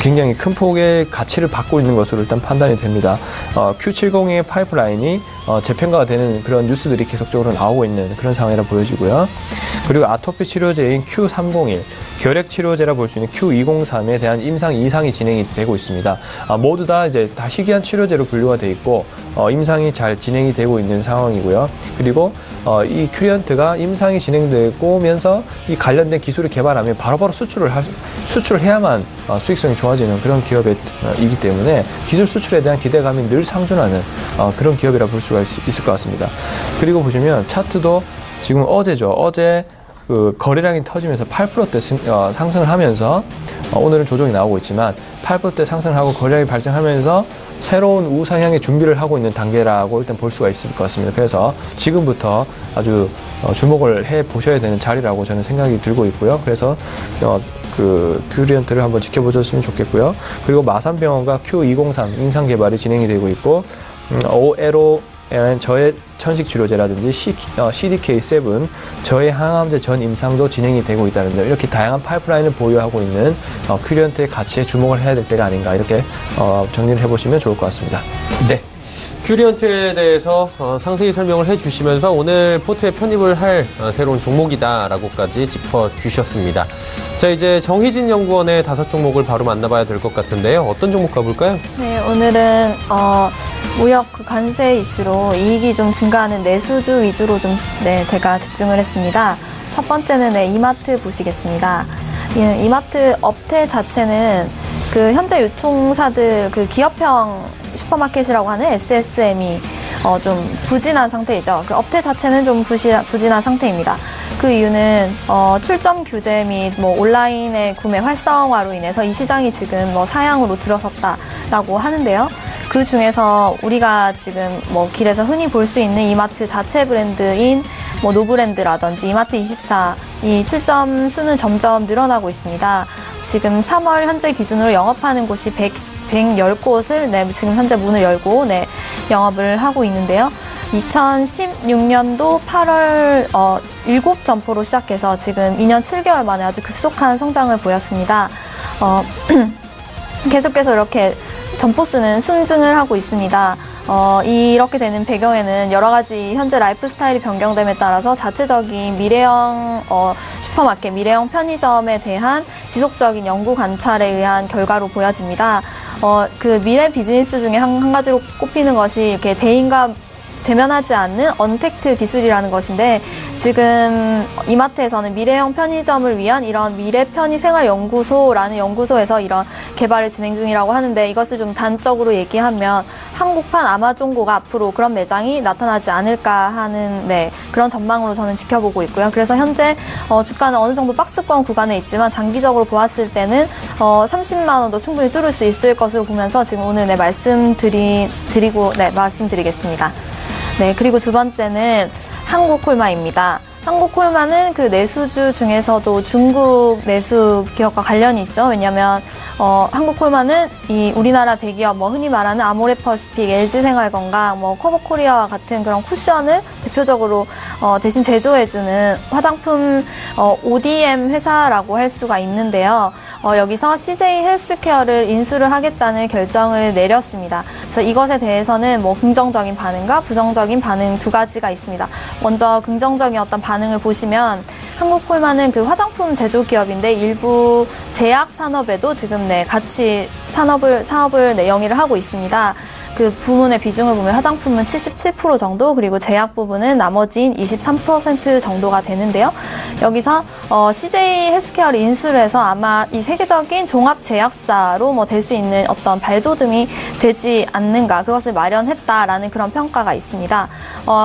굉장히 큰 폭의 가치를 받고 있는 것으로 일단 판단이 됩니다. Q70의 파이프라인이 재평가가 되는 그런 뉴스들이 계속적으로 나오고 있는 그런 상황이라 보여지고요. 그리고 아토피 치료제인 Q301, 결핵 치료제라 볼 수 있는 Q203에 대한 임상 2상이 진행이 되고 있습니다. 모두 다 이제 다 희귀한 치료제로 분류가 돼 있고 임상이 잘 진행이 되고 있는 상황이고요. 그리고 이 큐리언트가 임상이 진행되고면서 이 관련된 기술을 개발하면 바로바로 수출을 해야만 수익성이 좋아지는 그런 기업이기 때문에 기술 수출에 대한 기대감이 늘 상존하는 그런 기업이라 볼 수가 있을 것 같습니다. 그리고 보시면 차트도 지금 어제 그 거래량이 터지면서 8%대 상승을 하면서 오늘은 조정이 나오고 있지만 8%대 상승을 하고 거래량이 발생하면서 새로운 우상향의 준비를 하고 있는 단계라고 일단 볼 수가 있을 것 같습니다. 그래서 지금부터 아주 주목을 해 보셔야 되는 자리라고 저는 생각이 들고 있고요. 그래서 그 큐리언트를 한번 지켜보셨으면 좋겠고요. 그리고 마산병원과 Q203 임상 개발이 진행이 되고 있고 OLO 저해 천식 치료제라든지 CDK7 저해 항암제 전 임상도 진행이 되고 있다는 점, 이렇게 다양한 파이프라인을 보유하고 있는 큐리언트의 가치에 주목을 해야 될 때가 아닌가, 이렇게 정리를 해보시면 좋을 것 같습니다. 네. 큐리언트에 대해서 상세히 설명을 해주시면서 오늘 포트에 편입을 할 새로운 종목이다라고까지 짚어주셨습니다. 자, 이제 정희진 연구원의 5종목을 바로 만나봐야 될 것 같은데요. 어떤 종목 가볼까요? 네, 오늘은 무역 관세 이슈로 이익이 좀 증가하는 내수주 위주로 좀 제가 집중을 했습니다. 첫 번째는 이마트 보시겠습니다. 이마트 업태 자체는 그 현재 유통사들 그 기업형 슈퍼마켓이라고 하는 SSM이 좀 부진한 상태이죠. 그 업태 자체는 좀 부진한 상태입니다. 그 이유는 출점 규제 및 온라인의 구매 활성화로 인해서 이 시장이 지금 사양으로 들어섰다라고 하는데요. 그 중에서 우리가 지금 길에서 흔히 볼 수 있는 이마트 자체 브랜드인 노브랜드라든지 이마트24 이 출점 수는 점점 늘어나고 있습니다. 지금 3월 현재 기준으로 영업하는 곳이 110곳을 지금 현재 문을 열고 영업을 하고 있는데요. 2016년도 8월 7점포로 시작해서 지금 2년 7개월 만에 아주 급속한 성장을 보였습니다. 계속해서 이렇게 점포 수는 순증을 하고 있습니다. 이렇게 되는 배경에는 여러 가지 현재 라이프 스타일이 변경됨에 따라서 자체적인 미래형 슈퍼마켓, 미래형 편의점에 대한 지속적인 연구 관찰에 의한 결과로 보여집니다. 그 미래 비즈니스 중에 한 가지로 꼽히는 것이 이렇게 대인과 대면하지 않는 언택트 기술이라는 것인데, 지금 이마트에서는 미래형 편의점을 위한 이런 미래편의생활연구소라는 연구소에서 이런 개발을 진행 중이라고 하는데, 이것을 좀 단적으로 얘기하면 한국판 아마존고가 앞으로 그런 매장이 나타나지 않을까 하는 그런 전망으로 저는 지켜보고 있고요. 그래서 현재 주가는 어느 정도 박스권 구간에 있지만 장기적으로 보았을 때는 30만 원도 충분히 뚫을 수 있을 것으로 보면서 지금 오늘 말씀드리겠습니다. 네, 그리고 두 번째는 한국콜마입니다. 한국콜마는 그 내수주 중에서도 중국 내수 기업과 관련이 있죠. 왜냐하면 한국콜마는 이 우리나라 대기업 흔히 말하는 아모레퍼시픽, LG생활건강, 커버코리아와 같은 그런 쿠션을 대표적으로 대신 제조해주는 화장품 ODM 회사라고 할 수가 있는데요. 여기서 CJ 헬스케어를 인수를 하겠다는 결정을 내렸습니다. 그래서 이것에 대해서는 긍정적인 반응과 부정적인 반응 두 가지가 있습니다. 먼저 긍정적인 어떤 반응을 보시면 한국콜마는 그 화장품 제조 기업인데 일부 제약 산업에도 지금 같이 사업을 영위를 하고 있습니다. 그 부문의 비중을 보면 화장품은 77% 정도, 그리고 제약 부분은 나머지인 23% 정도가 되는데요. 여기서 CJ 헬스케어를 인수를 해서 아마 이 세계적인 종합 제약사로 될 수 있는 어떤 발돋움이 되지 않는가, 그것을 마련했다라는 그런 평가가 있습니다.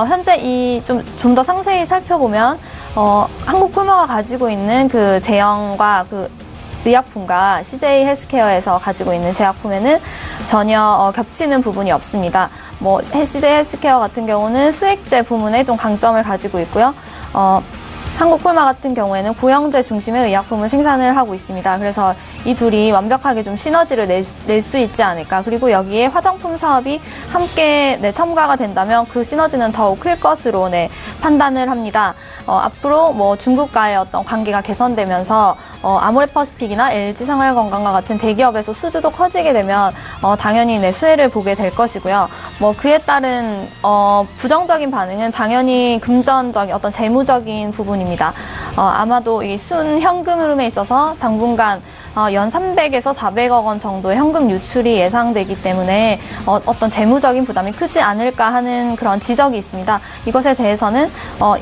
현재 이 좀 더 상세히 살펴보면 한국콜마가 가지고 있는 그 제형과 그 의약품과 CJ 헬스케어에서 가지고 있는 제약품에는 전혀 겹치는 부분이 없습니다. CJ 헬스케어 같은 경우는 수액제 부문에 좀 강점을 가지고 있고요. 한국콜마 같은 경우에는 고형제 중심의 의약품을 생산을 하고 있습니다. 그래서 이 둘이 완벽하게 좀 시너지를 낼 수 있지 않을까. 그리고 여기에 화장품 사업이 함께 첨가가 된다면 그 시너지는 더욱 클 것으로 판단을 합니다. 앞으로 중국과의 어떤 관계가 개선되면서 아모레퍼시픽이나 LG생활건강과 같은 대기업에서 수주도 커지게 되면 당연히 수혜를 보게 될 것이고요. 그에 따른 부정적인 반응은 당연히 금전적인 어떤 재무적인 부분입니다. 아마도 이 순현금 흐름에 있어서 당분간 연 300에서 400억 원 정도의 현금 유출이 예상되기 때문에 어떤 재무적인 부담이 크지 않을까 하는 그런 지적이 있습니다. 이것에 대해서는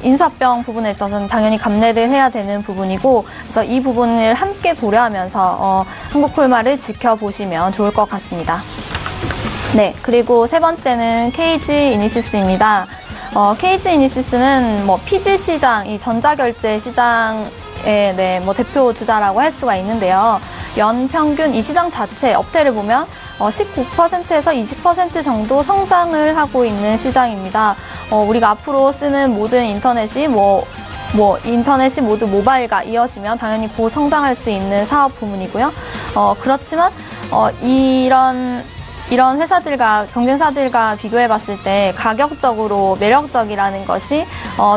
인수합병 부분에 있어서는 당연히 감내를 해야 되는 부분이고, 그래서 이 부분을 함께 고려하면서 한국콜마를 지켜보시면 좋을 것 같습니다. 네, 그리고 세 번째는 KG 이니시스입니다. KG 이니시스는 PG 시장, 이 전자결제 시장 대표 주자라고 할 수가 있는데요. 연평균 이 시장 자체 업태를 보면 19%에서 20% 정도 성장을 하고 있는 시장입니다. 우리가 앞으로 쓰는 모든 인터넷이 인터넷이 모두 모바일과 이어지면 당연히 고성장할 수 있는 사업 부문이고요. 그렇지만 이런 회사들과 경쟁사들과 비교해 봤을 때 가격적으로 매력적이라는 것이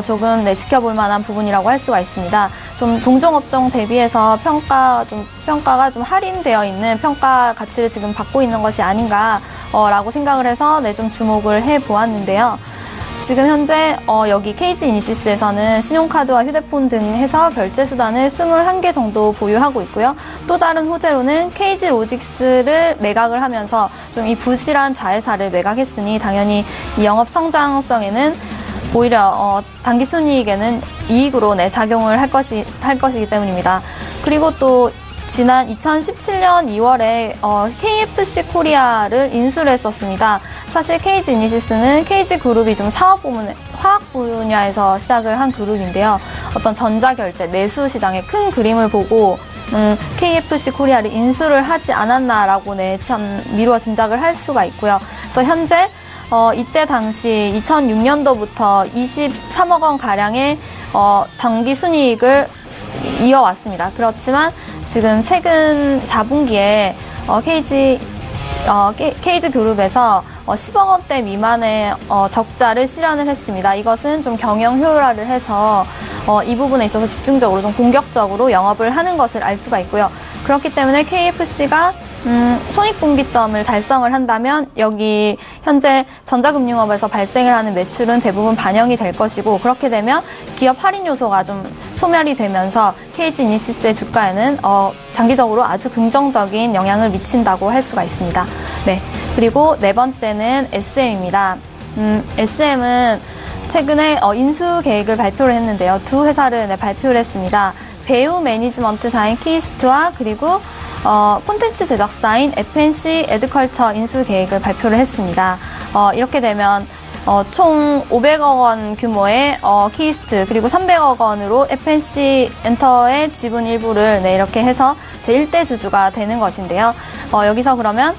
조금 지켜볼 만한 부분이라고 할 수가 있습니다. 좀 동종업종 대비해서 평가가 좀 할인되어 있는 평가 가치를 지금 받고 있는 것이 아닌가라고 생각을 해서 좀 주목을 해 보았는데요. 지금 현재 여기 KG 이니시스에서는 신용카드와 휴대폰 등 해서 결제 수단을 21개 정도 보유하고 있고요. 또 다른 호재로는 KG 로직스를 매각을 하면서 좀 이 부실한 자회사를 매각했으니 당연히 이 영업 성장성에는 오히려 단기 순이익에는 이익으로 작용을 할 것이기 때문입니다. 그리고 또 지난 2017년 2월에 KFC 코리아를 인수를 했었습니다. 사실 KG 이니시스는 KG 그룹이 좀 화학 분야에서 시작을 한 그룹인데요. 어떤 전자결제, 내수 시장의 큰 그림을 보고 KFC 코리아를 인수를 하지 않았나라고 참 미루어 짐작을 할 수가 있고요. 그래서 현재 이때 당시 2006년도부터 23억 원 가량의 당기 순이익을 이어왔습니다. 그렇지만 지금 최근 4분기에 KG 그룹에서 10억 원대 미만의 적자를 실현을 했습니다. 이것은 좀 경영 효율화를 해서 이 부분에 있어서 집중적으로 좀 공격적으로 영업을 하는 것을 알 수가 있고요. 그렇기 때문에 KFC가 손익분기점을 달성을 한다면 여기 현재 전자금융업에서 발생을 하는 매출은 대부분 반영이 될 것이고, 그렇게 되면 기업 할인 요소가 좀 소멸이 되면서 KG 이니시스의 주가에는 장기적으로 아주 긍정적인 영향을 미친다고 할 수가 있습니다. 네, 그리고 네 번째는 SM입니다. SM은 최근에 인수 계획을 발표를 했는데요. 두 회사를 발표를 했습니다. 배우 매니지먼트사인 키스트와 그리고 콘텐츠 제작사인 FNC 에드컬처 인수 계획을 발표를 했습니다. 이렇게 되면 총 500억 원 규모의 키스트 그리고 300억 원으로 FNC 엔터의 지분 일부를 이렇게 해서 제1대 주주가 되는 것인데요. 여기서 그러면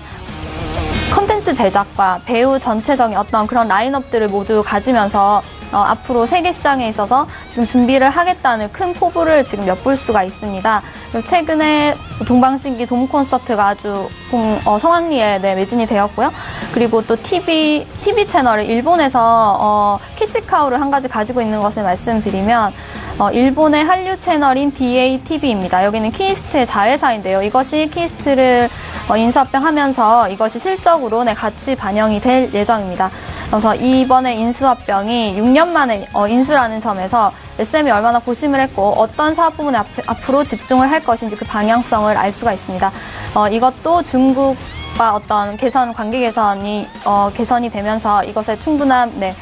콘텐츠 제작과 배우 전체적인 어떤 그런 라인업들을 모두 가지면서 앞으로 세계 시장에 있어서 지금 준비를 하겠다는 큰 포부를 지금 엿볼 수가 있습니다. 최근에 동방신기 돔 콘서트가 아주 성황리에 매진이 되었고요. 그리고 또 TV 채널을 일본에서 캐시카우를 한 가지 가지고 있는 것을 말씀드리면 일본의 한류 채널인 DATV입니다. 여기는 키스트의 자회사인데요. 이것이 키스트를 인수합병하면서 이것이 실적으로 같이 반영이 될 예정입니다. 그래서 이번에 인수합병이 6년 만에 인수라는 점에서 SM이 얼마나 고심을 했고 어떤 사업 부문에 앞으로 집중을 할 것인지 그 방향성을 알 수가 있습니다. 이것도 중국과 어떤 관계 개선이 개선이 되면서 이것에 충분한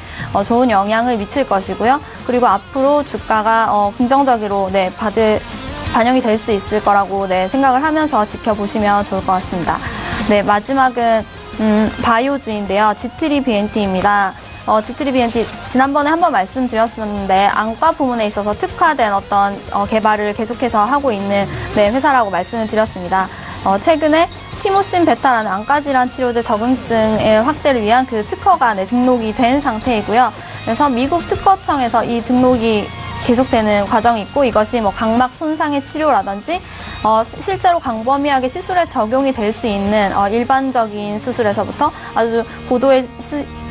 좋은 영향을 미칠 것이고요. 그리고 앞으로 주가가 긍정적으로 반영이 될 수 있을 거라고 생각을 하면서 지켜보시면 좋을 것 같습니다. 네, 마지막은 바이오주인데요. G3BNT입니다. G3BNT 지난번에 한번 말씀드렸었는데 안과 부문에 있어서 특화된 어떤 개발을 계속해서 하고 있는 회사라고 말씀을 드렸습니다. 최근에 티모신 베타라는 안과질환 치료제 적응증의 확대를 위한 그 특허가 등록이 된 상태이고요. 그래서 미국 특허청에서 이 등록이 계속되는 과정이 있고, 이것이 각막 손상의 치료라든지 실제로 광범위하게 시술에 적용이 될 수 있는 일반적인 수술에서부터 아주 고도의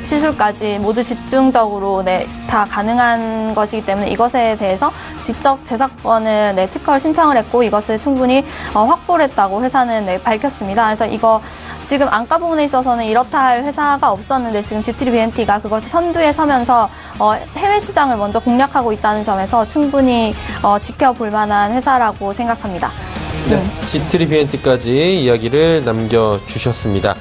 시술까지 모두 집중적으로 다 가능한 것이기 때문에 이것에 대해서 지적 재산권을 특허를 신청을 했고 이것을 충분히 확보를 했다고 회사는 밝혔습니다. 그래서 이거 지금 안가 부분에 있어서는 이렇다 할 회사가 없었는데 지금 GTB&T가 그것을 선두에 서면서 해외 시장을 먼저 공략하고 있다는 점에서 충분히 지켜볼 만한 회사라고 생각합니다. 네, GTB&T까지 이야기를 남겨주셨습니다.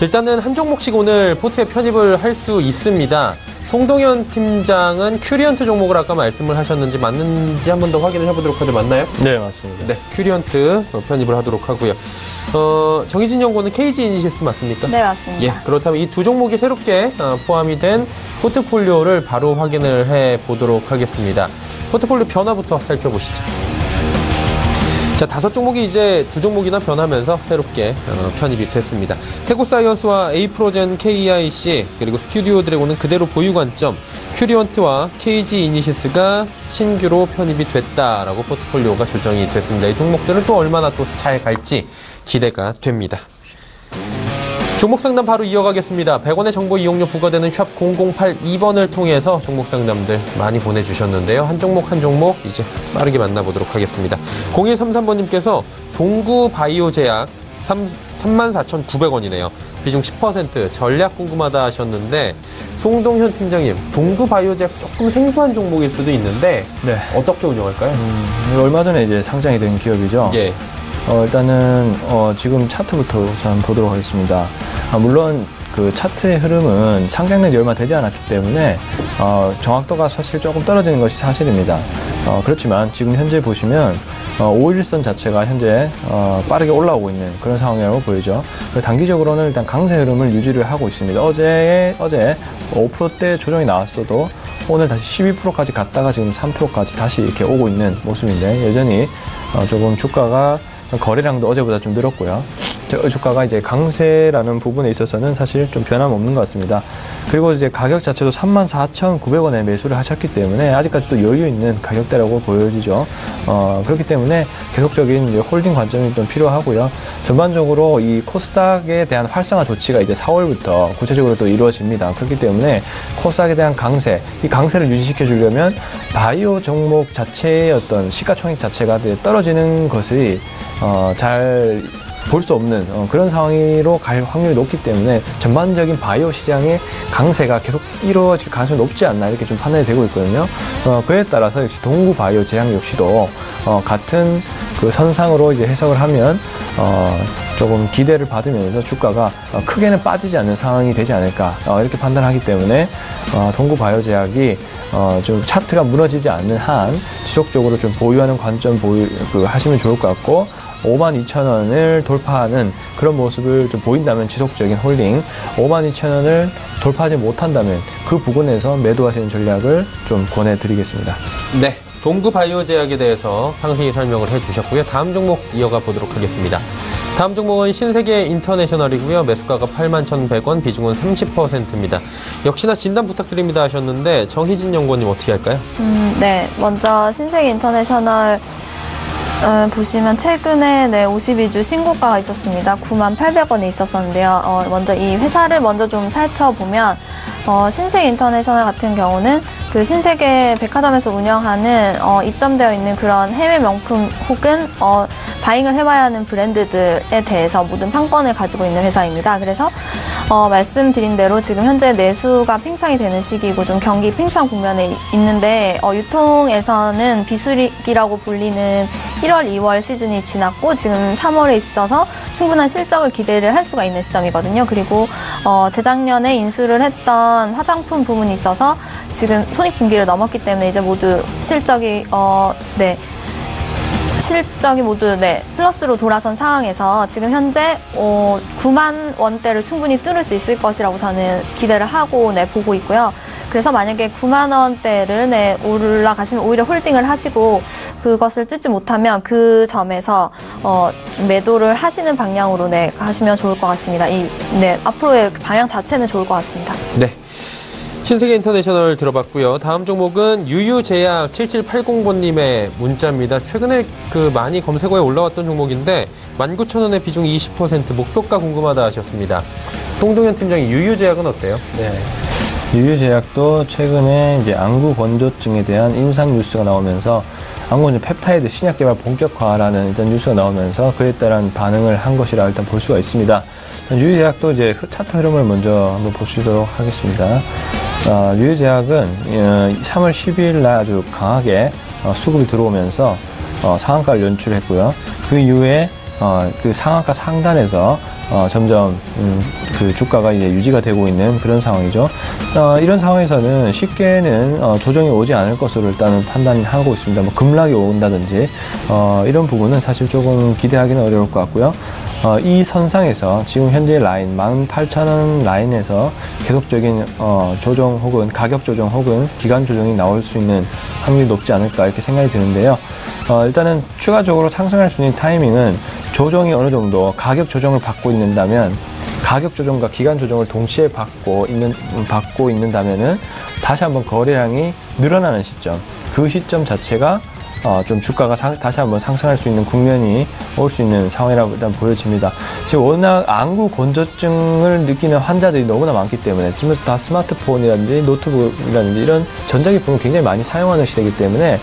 일단은 한 종목씩 오늘 포트에 편입을 할 수 있습니다. 송동현 팀장은 큐리언트 종목을 아까 말씀을 하셨는지 맞는지 한 번 더 확인을 해보도록 하죠. 맞나요? 네, 맞습니다. 네, 큐리언트 편입을 하도록 하고요. 정희진 연구원은 KG 이니시스 맞습니까? 네, 맞습니다. 예, 그렇다면 이 두 종목이 새롭게 포함이 된 포트폴리오를 바로 확인을 해보도록 하겠습니다. 포트폴리오 변화부터 살펴보시죠. 자, 5종목이 이제 2종목이나 변하면서 새롭게 편입이 됐습니다. 태고사이언스와 에이프로젠 KEIC 그리고 스튜디오 드래곤은 그대로 보유 관점, 큐리언트와 KG 이니시스가 신규로 편입이 됐다라고 포트폴리오가 조정이 됐습니다. 이 종목들은 또 얼마나 또 잘 갈지 기대가 됩니다. 종목 상담 바로 이어가겠습니다. 100원의 정보 이용료 부과되는 샵 0082번을 통해서 종목 상담들 많이 보내주셨는데요. 한 종목 이제 빠르게 만나보도록 하겠습니다. 0133번님께서 동구바이오제약 34,900원이네요. 비중 10% 전략 궁금하다 하셨는데 송동현 팀장님, 동구바이오제약 조금 생소한 종목일 수도 있는데 네. 어떻게 운영할까요? 얼마 전에 이제 상장이 된 기업이죠. 예. 일단은 지금 차트부터 우선 보도록 하겠습니다. 물론 그 차트의 흐름은 상장된 지 얼마 되지 않았기 때문에 정확도가 사실 조금 떨어지는 것이 사실입니다. 그렇지만 지금 현재 보시면 5일선 자체가 현재 빠르게 올라오고 있는 그런 상황이라고 보이죠. 단기적으로는 일단 강세 흐름을 유지를 하고 있습니다. 어제 5%대 조정이 나왔어도 오늘 다시 12%까지 갔다가 지금 3%까지 다시 이렇게 오고 있는 모습인데 여전히 조금 주가가 거래량도 어제보다 좀 늘었고요. 주가가 이제 강세라는 부분에 있어서는 사실 좀 변함없는 것 같습니다. 그리고 이제 가격 자체도 34,900원에 매수를 하셨기 때문에 아직까지도 여유 있는 가격대라고 보여지죠. 그렇기 때문에 계속적인 이제 홀딩 관점이 좀 필요하고요. 전반적으로 이 코스닥에 대한 활성화 조치가 이제 4월부터 구체적으로 또 이루어집니다. 그렇기 때문에 코스닥에 대한 강세, 이 강세를 유지시켜 주려면 바이오 종목 자체의 어떤 시가총액 자체가 떨어지는 것이 잘 볼 수 없는 그런 상황으로 갈 확률이 높기 때문에 전반적인 바이오 시장의 강세가 계속 이루어질 가능성이 높지 않나 이렇게 좀 판단이 되고 있거든요. 그에 따라서 역시 동구 바이오 제약 역시도 같은 그 선상으로 이제 해석을 하면 조금 기대를 받으면서 주가가 크게는 빠지지 않는 상황이 되지 않을까 이렇게 판단하기 때문에 동구 바이오 제약이 좀 차트가 무너지지 않는 한 지속적으로 좀 보유하는 관점 하시면 좋을 것 같고 52,000원을 돌파하는 그런 모습을 좀 보인다면 지속적인 홀딩 52,000원을 돌파하지 못한다면 그 부분에서 매도하시는 전략을 좀 권해드리겠습니다. 네, 동구바이오제약에 대해서 상세히 설명을 해주셨고요. 다음 종목 이어가 보도록 하겠습니다. 다음 종목은 신세계 인터내셔널이고요. 매수가가 81,100원, 비중은 30%입니다. 역시나 진단 부탁드립니다 하셨는데 정희진 연구원님 어떻게 할까요? 네, 먼저 신세계 인터내셔널 보시면 최근에 52주 신고가가 있었습니다. 98,000원이 있었었는데요. 먼저 이 회사를 먼저 좀 살펴보면 신세계 인터내셔널 같은 경우는 그 신세계 백화점에서 운영하는 입점되어 있는 그런 해외 명품 혹은 바잉을 해봐야 하는 브랜드들에 대해서 모든 판권을 가지고 있는 회사입니다. 그래서 말씀드린 대로 지금 현재 내수가 팽창이 되는 시기이고 좀 경기 팽창 국면에 있는데 유통에서는 비수기라고 불리는 1월, 2월 시즌이 지났고 지금 3월에 있어서 충분한 실적을 기대를 할 수가 있는 시점이거든요. 그리고 재작년에 인수를 했던 화장품 부문이 있어서 지금 손익분기를 넘었기 때문에 이제 모두 실적이 모두 플러스로 돌아선 상황에서 지금 현재 9만 원대를 충분히 뚫을 수 있을 것이라고 저는 기대를 하고 보고 있고요. 그래서 만약에 9만 원대를 올라가시면 오히려 홀딩을 하시고 그것을 뚫지 못하면 그 점에서 좀 매도를 하시는 방향으로 가시면 좋을 것 같습니다. 앞으로의 방향 자체는 좋을 것 같습니다. 네. 신세계 인터내셔널 들어봤고요. 다음 종목은 유유제약 7780번님의 문자입니다. 최근에 많이 검색어에 올라왔던 종목인데 19,000원의 비중 20% 목표가 궁금하다 하셨습니다. 송동현 팀장이 유유제약은 어때요? 네. 유유제약도 최근에 이제 안구 건조증에 대한 임상 뉴스가 나오면서 안구건조 펩타이드 신약 개발 본격화라는 일단 뉴스가 나오면서 그에 따른 반응을 한 것이라 일단 볼 수가 있습니다. 유유제약도 이제 차트 흐름을 먼저 한번 보시도록 하겠습니다. 유유제약은 3월 12일 날 아주 강하게 수급이 들어오면서 상한가를 연출했고요. 그 이후에 그 상한가 상단에서 점점 그 주가가 이제 유지가 되고 있는 그런 상황이죠. 이런 상황에서는 쉽게는 조정이 오지 않을 것으로 일단은 판단하고 있습니다. 뭐 급락이 온다든지 이런 부분은 사실 조금 기대하기는 어려울 것 같고요. 이 선상에서 지금 현재 라인 18,000원 라인에서 계속적인 조정 혹은 가격 조정 혹은 기간 조정이 나올 수 있는 확률이 높지 않을까 이렇게 생각이 드는데요. 일단은 추가적으로 상승할 수 있는 타이밍은 조정이 어느 정도 가격 조정을 받고 있는다면 가격 조정과 기간 조정을 동시에 받고 있는다면은 다시 한번 거래량이 늘어나는 시점, 그 시점 자체가 좀 주가가 다시 한번 상승할 수 있는 국면이 올 수 있는 상황이라고 일단 보여집니다. 지금 워낙 안구 건조증을 느끼는 환자들이 너무나 많기 때문에 지금 다 스마트폰이라든지 노트북이라든지 이런 전자기품을 굉장히 많이 사용하는 시대이기 때문에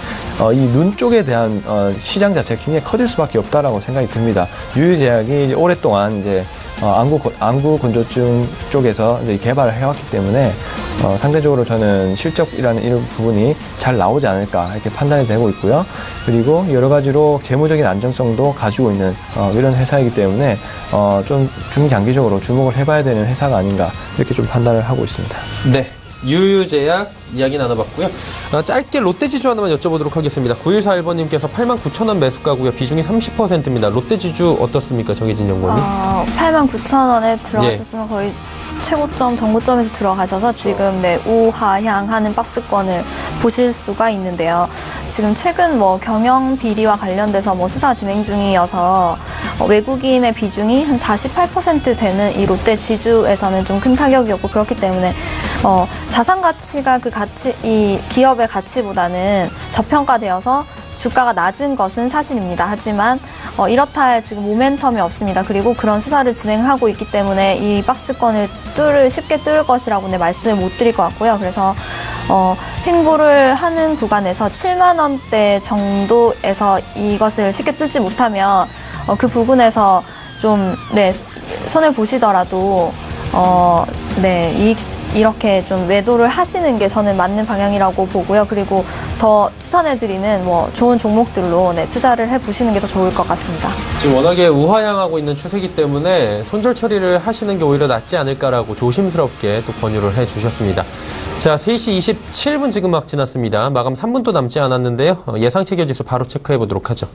이 눈 쪽에 대한 시장 자체가 굉장히 커질 수밖에 없다라고 생각이 듭니다. 유유제약이 오랫동안 이제 안구 건조증 쪽에서 이제 개발을 해왔기 때문에 상대적으로 저는 실적이라는 이런 부분이 잘 나오지 않을까 이렇게 판단이 되고 있고요. 그리고 여러 가지로 재무적인 안정성도 가지고 있는 이런 회사이기 때문에 좀 중장기적으로 주목을 해봐야 되는 회사가 아닌가 이렇게 좀 판단을 하고 있습니다. 네. 유유제약 이야기 나눠봤고요. 짧게 롯데지주 하나만 여쭤보도록 하겠습니다. 9141번님께서 89,000원 매수가고요. 비중이 30%입니다. 롯데지주 어떻습니까? 정혜진 연구원님. 89,000원에 들어가셨으면 거의 최고점, 정고점에서 들어가셔서 지금 우하향하는 박스권을 보실 수가 있는데요. 지금 최근 경영 비리와 관련돼서 수사 진행 중이어서 외국인의 비중이 한 48% 되는 이 롯데 지주에서는 좀 큰 타격이었고 그렇기 때문에 자산 가치가 이 기업의 가치보다는 저평가되어서 주가가 낮은 것은 사실입니다. 하지만 이렇다 할 지금 모멘텀이 없습니다. 그리고 그런 수사를 진행하고 있기 때문에 이 박스권을 쉽게 뚫을 것이라고는 말씀을 못 드릴 것 같고요. 그래서 횡보를 하는 구간에서 7만 원대 정도에서 이것을 쉽게 뚫지 못하면 그 부분에서 좀 손을 보시더라도 이렇게 좀 매도를 하시는 게 저는 맞는 방향이라고 보고요. 그리고 더 추천해드리는 좋은 종목들로 투자를 해보시는 게 더 좋을 것 같습니다. 지금 워낙에 우하향하고 있는 추세이기 때문에 손절 처리를 하시는 게 오히려 낫지 않을까라고 조심스럽게 또 권유를 해주셨습니다. 자, 3시 27분 지금 막 지났습니다. 마감 3분도 남지 않았는데요. 예상체결 지수 바로 체크해보도록 하죠.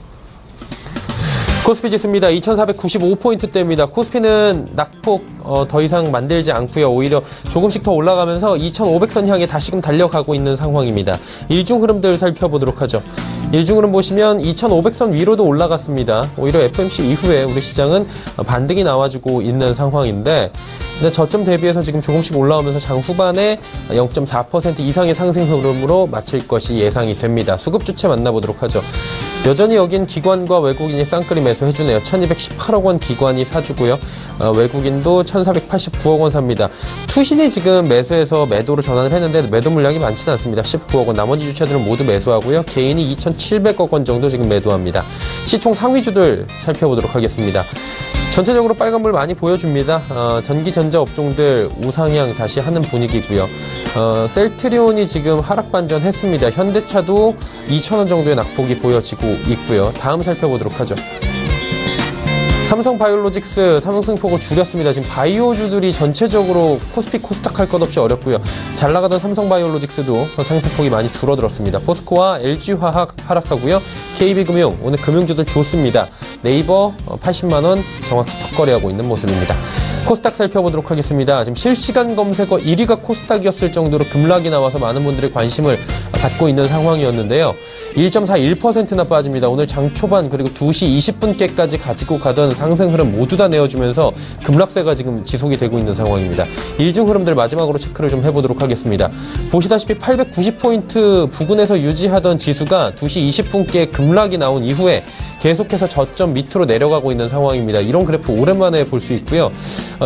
코스피 지수입니다. 2495포인트대입니다. 코스피는 낙폭 더 이상 만들지 않고요. 오히려 조금씩 더 올라가면서 2500선 향해 다시금 달려가고 있는 상황입니다. 일중 흐름들 살펴보도록 하죠. 일중 흐름 보시면 2500선 위로도 올라갔습니다. 오히려 FOMC 이후에 우리 시장은 반등이 나와주고 있는 상황인데 저점 대비해서 지금 조금씩 올라오면서 장 후반에 0.4% 이상의 상승 흐름으로 마칠 것이 예상이 됩니다. 수급 주체 만나보도록 하죠. 여전히 여긴 기관과 외국인이 쌍끌이 매수해주네요. 1218억 원 기관이 사주고요. 외국인도 1489억 원 삽니다. 투신이 지금 매수해서 매도로 전환을 했는데 매도 물량이 많지는 않습니다. 19억 원. 나머지 주체들은 모두 매수하고요. 개인이 2,700억 원 정도 지금 매도합니다. 시총 상위주들 살펴보도록 하겠습니다. 전체적으로 빨간불 많이 보여줍니다. 전기전자 업종들 우상향 다시 하는 분위기고요. 셀트리온이 지금 하락 반전했습니다. 현대차도 2,000원 정도의 낙폭이 보여지고 있고요. 다음 살펴보도록 하죠. 삼성바이오로직스 상승폭을 줄였습니다. 지금 바이오주들이 전체적으로 코스피 코스닥 할 것 없이 어렵고요. 잘 나가던 삼성바이오로직스도 상승폭이 많이 줄어들었습니다. 포스코와 LG화학 하락하고요. KB금융 오늘 금융주들 좋습니다. 네이버 80만 원 정확히 턱걸이하고 있는 모습입니다. 코스닥 살펴보도록 하겠습니다. 지금 실시간 검색어 1위가 코스닥이었을 정도로 급락이 나와서 많은 분들의 관심을 받고 있는 상황이었는데요. 1.41%나 빠집니다. 오늘 장 초반 그리고 2시 20분께까지 가지고 가던 상승 흐름 모두 다 내어주면서 급락세가 지금 지속이 되고 있는 상황입니다. 일중 흐름들 마지막으로 체크를 좀 해보도록 하겠습니다. 보시다시피 890포인트 부근에서 유지하던 지수가 2시 20분께 급락이 나온 이후에 계속해서 저점 밑으로 내려가고 있는 상황입니다. 이런 그래프 오랜만에 볼 수 있고요.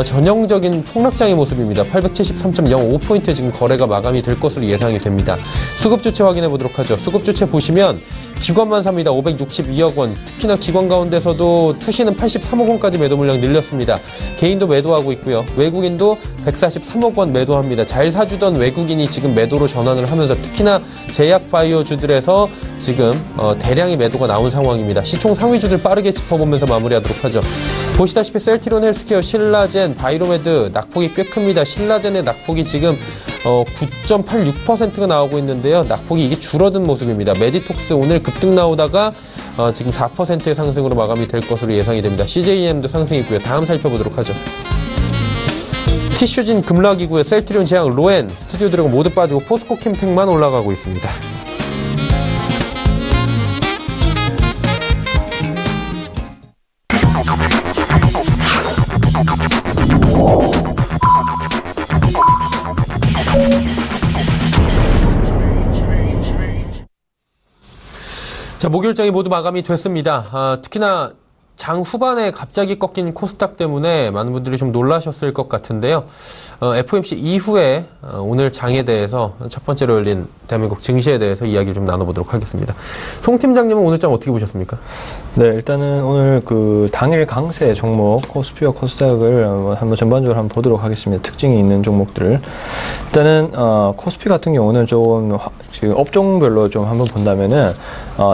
전형적인 폭락장의 모습입니다. 873.05포인트 지금 거래가 마감이 될 것으로 예상이 됩니다. 수급 주체 확인해 보도록 하죠. 수급 주체 보시면 기관만 삽니다. 562억 원. 특히나 기관 가운데서도 투시는 83억 원까지 매도 물량 늘렸습니다. 개인도 매도하고 있고요. 외국인도 143억 원 매도합니다. 잘 사주던 외국인이 지금 매도로 전환을 하면서 특히나 제약 바이오주들에서 지금 대량의 매도가 나온 상황입니다. 시총 상위주들 빠르게 짚어보면서 마무리하도록 하죠. 보시다시피 셀트리온 헬스케어, 신라젠, 바이로메드 낙폭이 꽤 큽니다. 신라젠의 낙폭이 지금 9.86%가 나오고 있는데요. 낙폭이 이게 줄어든 모습입니다. 메디톡스 오늘 급등 나오다가 지금 4%의 상승으로 마감이 될 것으로 예상이 됩니다. CJEM도 상승이고요. 다음 살펴보도록 하죠. 티슈진 급락이고요. 셀트리온, 제약, 로엔, 스튜디오 드래곤 모두 빠지고 포스코 캠텍만 올라가고 있습니다. 자, 목요일장이 모두 마감이 됐습니다. 특히나 장 후반에 갑자기 꺾인 코스닥 때문에 많은 분들이 좀 놀라셨을 것 같은데요. FOMC 이후에 오늘 장에 대해서 첫 번째로 열린 대한민국 증시에 대해서 이야기를 좀 나눠보도록 하겠습니다. 송 팀장님은 오늘 장 어떻게 보셨습니까? 네, 일단은 오늘 그 당일 강세 종목 코스피와 코스닥을 한번 전반적으로 한번 보도록 하겠습니다. 특징이 있는 종목들을. 일단은 코스피 같은 경우는 좀 지금 업종별로 좀 한번 본다면은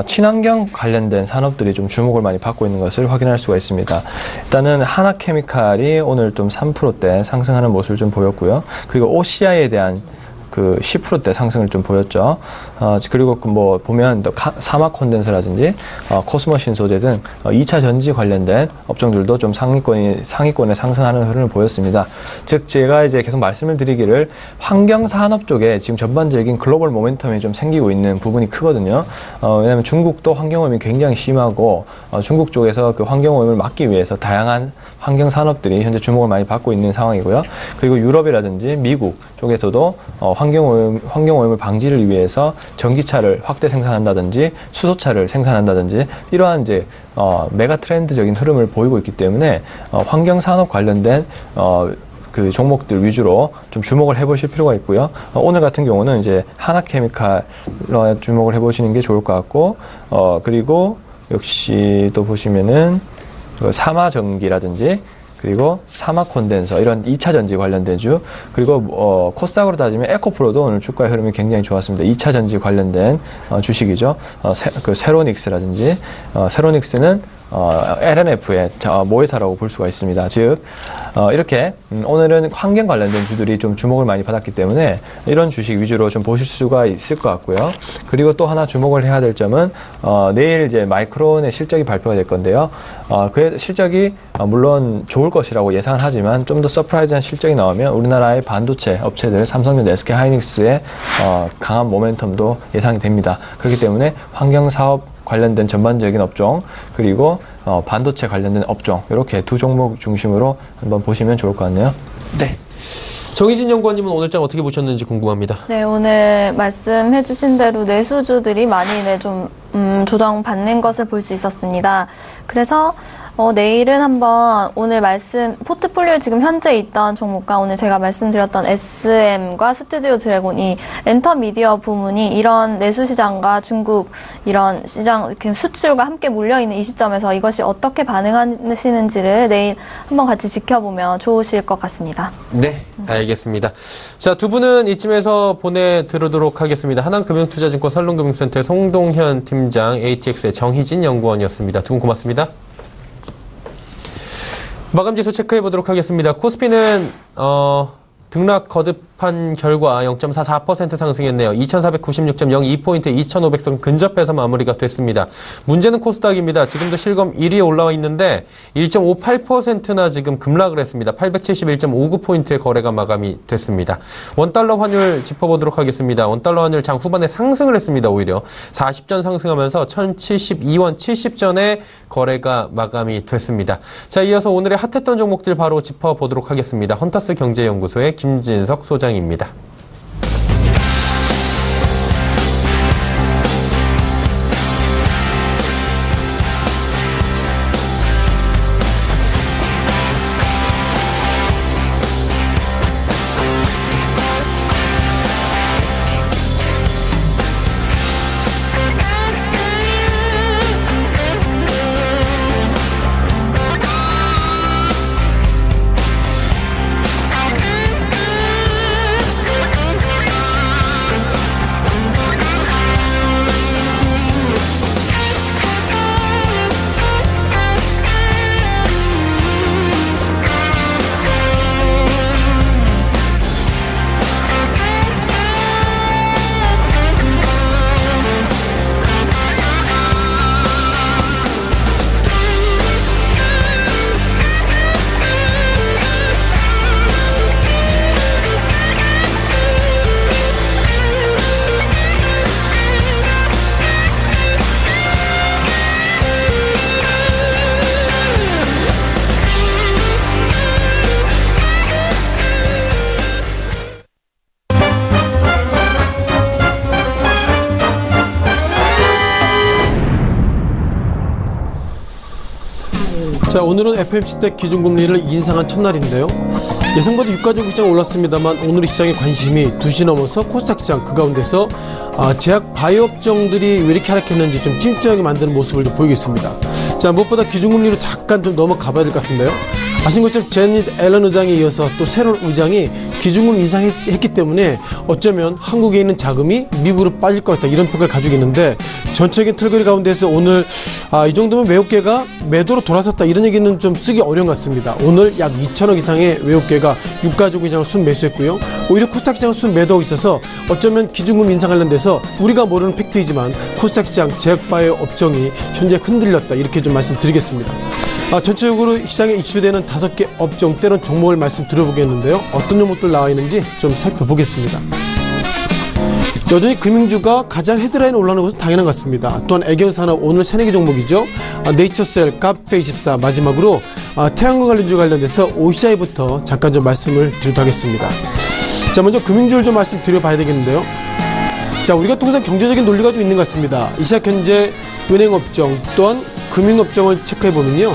친환경 관련된 산업들이 좀 주목을 많이 받고 있는 것을 확인할 수가 있습니다. 일단은 하나케미칼이 오늘 좀 3%대 상승하는 모습을 좀 보였고요. 그리고 OCI에 대한 그 10%대 상승을 좀 보였죠. 그리고 뭐 보면 사막 콘덴서라든지 코스모신 소재 등 2차 전지 관련된 업종들도 좀 상위권에 상승하는 흐름을 보였습니다. 즉 제가 이제 계속 말씀을 드리기를 환경 산업 쪽에 지금 전반적인 글로벌 모멘텀이 좀 생기고 있는 부분이 크거든요. 왜냐하면 중국도 환경 오염이 굉장히 심하고 중국 쪽에서 그 환경 오염을 막기 위해서 다양한 환경 산업들이 현재 주목을 많이 받고 있는 상황이고요. 그리고 유럽이라든지 미국 쪽에서도 환경 오염을 방지를 위해서 전기차를 확대 생산한다든지 수소차를 생산한다든지 이러한 이제 메가 트렌드적인 흐름을 보이고 있기 때문에 환경 산업 관련된 그 종목들 위주로 좀 주목을 해보실 필요가 있고요. 오늘 같은 경우는 이제 하나케미칼 주목을 해보시는 게 좋을 것 같고, 그리고 역시 또 보시면은 사마전기라든지 그리고 사막 콘덴서 이런 2차 전지 관련된 주, 그리고 코스닥으로 따지면 에코프로도 오늘 주가의 흐름이 굉장히 좋았습니다. 2차 전지 관련된 주식이죠. 그 세로닉스라든지 세로닉스는 LNF의 모회사라고 볼 수가 있습니다. 즉 이렇게 오늘은 환경 관련된 주들이 좀 주목을 많이 받았기 때문에 이런 주식 위주로 좀 보실 수가 있을 것 같고요. 그리고 또 하나 주목을 해야 될 점은 내일 이제 마이크론의 실적이 발표가 될 건데요. 그 실적이 물론 좋을 것이라고 예상을 하지만 좀 더 서프라이즈한 실적이 나오면 우리나라의 반도체 업체들 삼성전자, SK하이닉스의 강한 모멘텀도 예상이 됩니다. 그렇기 때문에 환경 사업 관련된 전반적인 업종, 그리고 반도체 관련된 업종, 이렇게 두 종목 중심으로 한번 보시면 좋을 것 같네요. 네. 정희진 연구원님은 오늘 장 어떻게 보셨는지 궁금합니다. 네, 오늘 말씀해주신 대로 내수주들이 많이 좀 조정받는 것을 볼 수 있었습니다. 그래서 내일은 한번 오늘 포트폴리오에 지금 현재 있던 종목과 오늘 제가 말씀드렸던 SM과 스튜디오 드래곤 이 엔터미디어 부문이 이런 내수시장과 중국 이런 시장 수출과 함께 몰려있는 이 시점에서 이것이 어떻게 반응하시는지를 내일 한번 같이 지켜보면 좋으실 것 같습니다. 네, 알겠습니다. 자, 두 분은 이쯤에서 보내드리도록 하겠습니다. 하남금융투자증권 설릉금융센터의 송동현 팀장, ATX의 정희진 연구원이었습니다. 두 분 고맙습니다. 마감지수 체크해 보도록 하겠습니다. 코스피는 등락 거듭한 결과 0.44% 상승했네요. 2496.02포인트 2500선 근접해서 마무리가 됐습니다. 문제는 코스닥입니다. 지금도 실검 1위에 올라와 있는데 1.58%나 지금 급락을 했습니다. 871.59포인트의 거래가 마감이 됐습니다. 원달러 환율 짚어보도록 하겠습니다. 원달러 환율 장 후반에 상승을 했습니다. 오히려 40전 상승하면서 1072원 70전에 거래가 마감이 됐습니다. 자, 이어서 오늘의 핫했던 종목들 바로 짚어보도록 하겠습니다. 헌터스 경제연구소의 김진석 소장입니다. 자, 오늘은 FOMC 기준금리를 인상한 첫날인데요. 예상보다 유가적 시장 올랐습니다만 오늘의 시장의 관심이 2시 넘어서 코스닥 시장 그 가운데서 제약 바이오 업종들이 왜 이렇게 하락했는지 좀 찜찜하게 만드는 모습을 좀 보이겠습니다. 자, 무엇보다 기준금리로 잠깐 좀 넘어가봐야 될 것 같은데요. 아신 것처럼 제닛 앨런 의장에 이어서 또 새로운 의장이 기준금 인상했기 때문에 어쩌면 한국에 있는 자금이 미국으로 빠질 것 같다 이런 평가를 가지고 있는데 전체적인 틀거리 가운데서 오늘 이 정도면 외국계가 매도로 돌아섰다 이런 얘기는 좀 쓰기 어려운 것 같습니다. 오늘 약 2천억 이상의 외국계가 유가족 시장을 순매수했고요. 오히려 코스닥 시장을 순매도하고 있어서 어쩌면 기준금 인상 관련돼서 우리가 모르는 팩트이지만 코스닥 시장 제약바이오 업종이 현재 흔들렸다 이렇게 좀 말씀드리겠습니다. 전체적으로 시장에 이슈되는 5개 업종 때론 종목을 말씀드려보겠는데요. 어떤 종목들 나와 있는지 좀 살펴보겠습니다. 여전히 금융주가 가장 헤드라인에 올라오는 것은 당연한 것 같습니다. 또한 애경산업 오늘 새내기 종목이죠. 네이처셀, 카페24 마지막으로 태양광 관련주 관련돼서 OCI부터 잠깐 좀 말씀을 드리도록 하겠습니다. 자, 먼저 금융주를 좀 말씀드려봐야 되겠는데요. 자, 우리가 통상 경제적인 논리가 좀 있는 것 같습니다. 이 시각 현재 은행업종 또한 금융업종을 체크해보면요.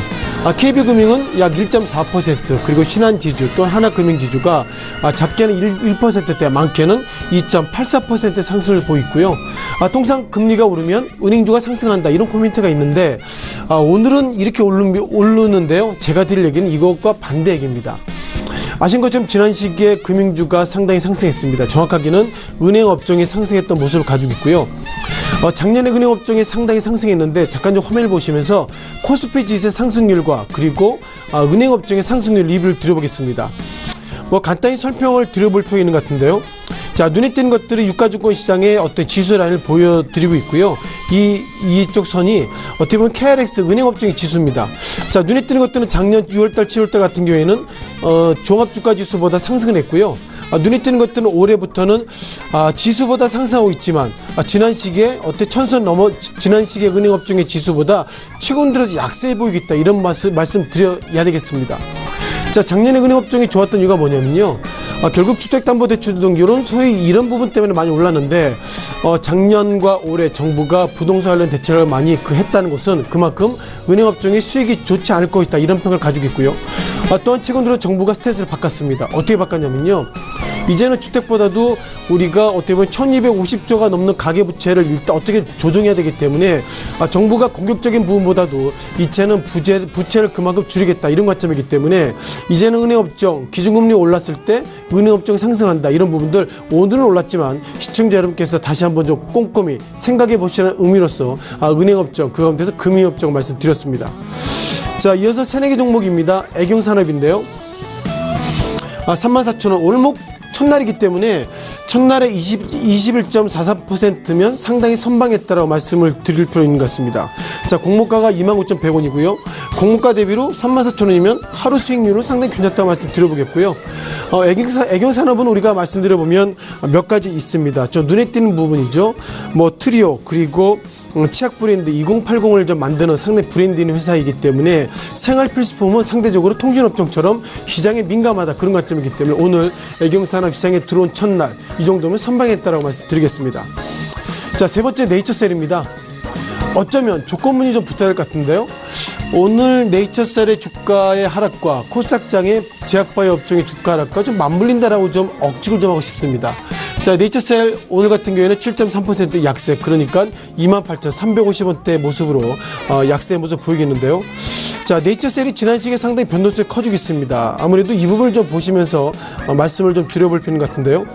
KB금융은 약 1.4%, 그리고 신한지주 또는 하나금융지주가 작게는 1%대, 많게는 2.84% 상승을 보이고요. 통상 금리가 오르면 은행주가 상승한다 이런 코멘트가 있는데 오늘은 이렇게 오르는데요. 제가 드릴 얘기는 이것과 반대 얘기입니다. 아신 것처럼 지난 시기에 금융주가 상당히 상승했습니다. 정확하게는 은행업종이 상승했던 모습을 가지고 있고요. 작년에 은행업종이 상당히 상승했는데 잠깐 좀 화면을 보시면서 코스피 지수의 상승률과 그리고 은행업종의 상승률 리뷰를 드려보겠습니다. 간단히 설명을 드려볼 필요가 있는 것 같은데요. 자, 눈에 띄는 것들이 유가증권 시장의 어떤 지수 라인을 보여드리고 있고요. 이쪽 선이 어떻게 보면 KRX 은행업종의 지수입니다. 자, 눈에 띄는 것들은 작년 6월달, 7월달 같은 경우에는 종합주가 지수보다 상승을 했고요. 눈에 띄는 것들은 올해부터는 지수보다 상승하고 있지만 지난 시기에 지난 시기에 은행업종의 지수보다 최근 들어서 약세해 보이겠다 이런 말씀 드려야 되겠습니다. 자, 작년에 은행업종이 좋았던 이유가 뭐냐면요. 결국 주택담보대출 등 이런 부분 때문에 많이 올랐는데 작년과 올해 정부가 부동산 관련 대책을 많이 했다는 것은 그만큼 은행업종의 수익이 좋지 않을 것 있다 이런 평가를 가지고 있고요. 또한 최근 들어 정부가 스탠스를 바꿨습니다. 어떻게 바꿨냐면요. 이제는 주택보다도 우리가 어떻게 보면 1250조가 넘는 가계부채를 일단 어떻게 조정해야 되기 때문에 정부가 공격적인 부분보다도 이제는 부채를 그만큼 줄이겠다 이런 관점이기 때문에 이제는 은행업종 기준금리 올랐을 때 은행업종이 상승한다 이런 부분들 오늘은 올랐지만 시청자 여러분께서 다시 한번 좀 꼼꼼히 생각해 보시라는 의미로서 은행업종 그 가운데서 금융업종 말씀드렸습니다. 자, 이어서 새내기 종목입니다. 애경산업인데요. 34,000원 오늘 첫날이기 때문에 첫날에 21.43%면 상당히 선방했다라고 말씀을 드릴 필요 있는 것 같습니다. 자, 공모가가 25,100원이고요. 공모가 대비로 34,000원이면 하루 수익률은 상당히 괜찮다고 말씀 드려보겠고요. 애경산업은 우리가 말씀드려보면 몇 가지 있습니다. 저 눈에 띄는 부분이죠. 트리오 그리고 치약 브랜드 2080을 좀 만드는 상당히 브랜드 있는 회사이기 때문에 생활 필수품은 상대적으로 통신업종처럼 시장에 민감하다 그런 관점이기 때문에 오늘 애경산업 시장에 들어온 첫날 이 정도면 선방했다라고 말씀드리겠습니다. 자, 세 번째 네이처셀입니다. 어쩌면 조건문이 좀 붙어야 할 것 같은데요. 오늘 네이처셀의 주가의 하락과 코스닥장의 제약바이오 업종의 주가 하락과 좀 맞물린다라고 좀 억측을 좀 하고 싶습니다. 자, 네이처셀 오늘 같은 경우에는 7.3% 약세, 그러니까 28,350원대 모습으로 약세의 모습 보이겠는데요. 자, 네이처셀이 지난 시기에 상당히 변동성이 커지고 있습니다. 아무래도 이 부분을 좀 보시면서 말씀을 좀 드려볼 필요인 것 같은데요.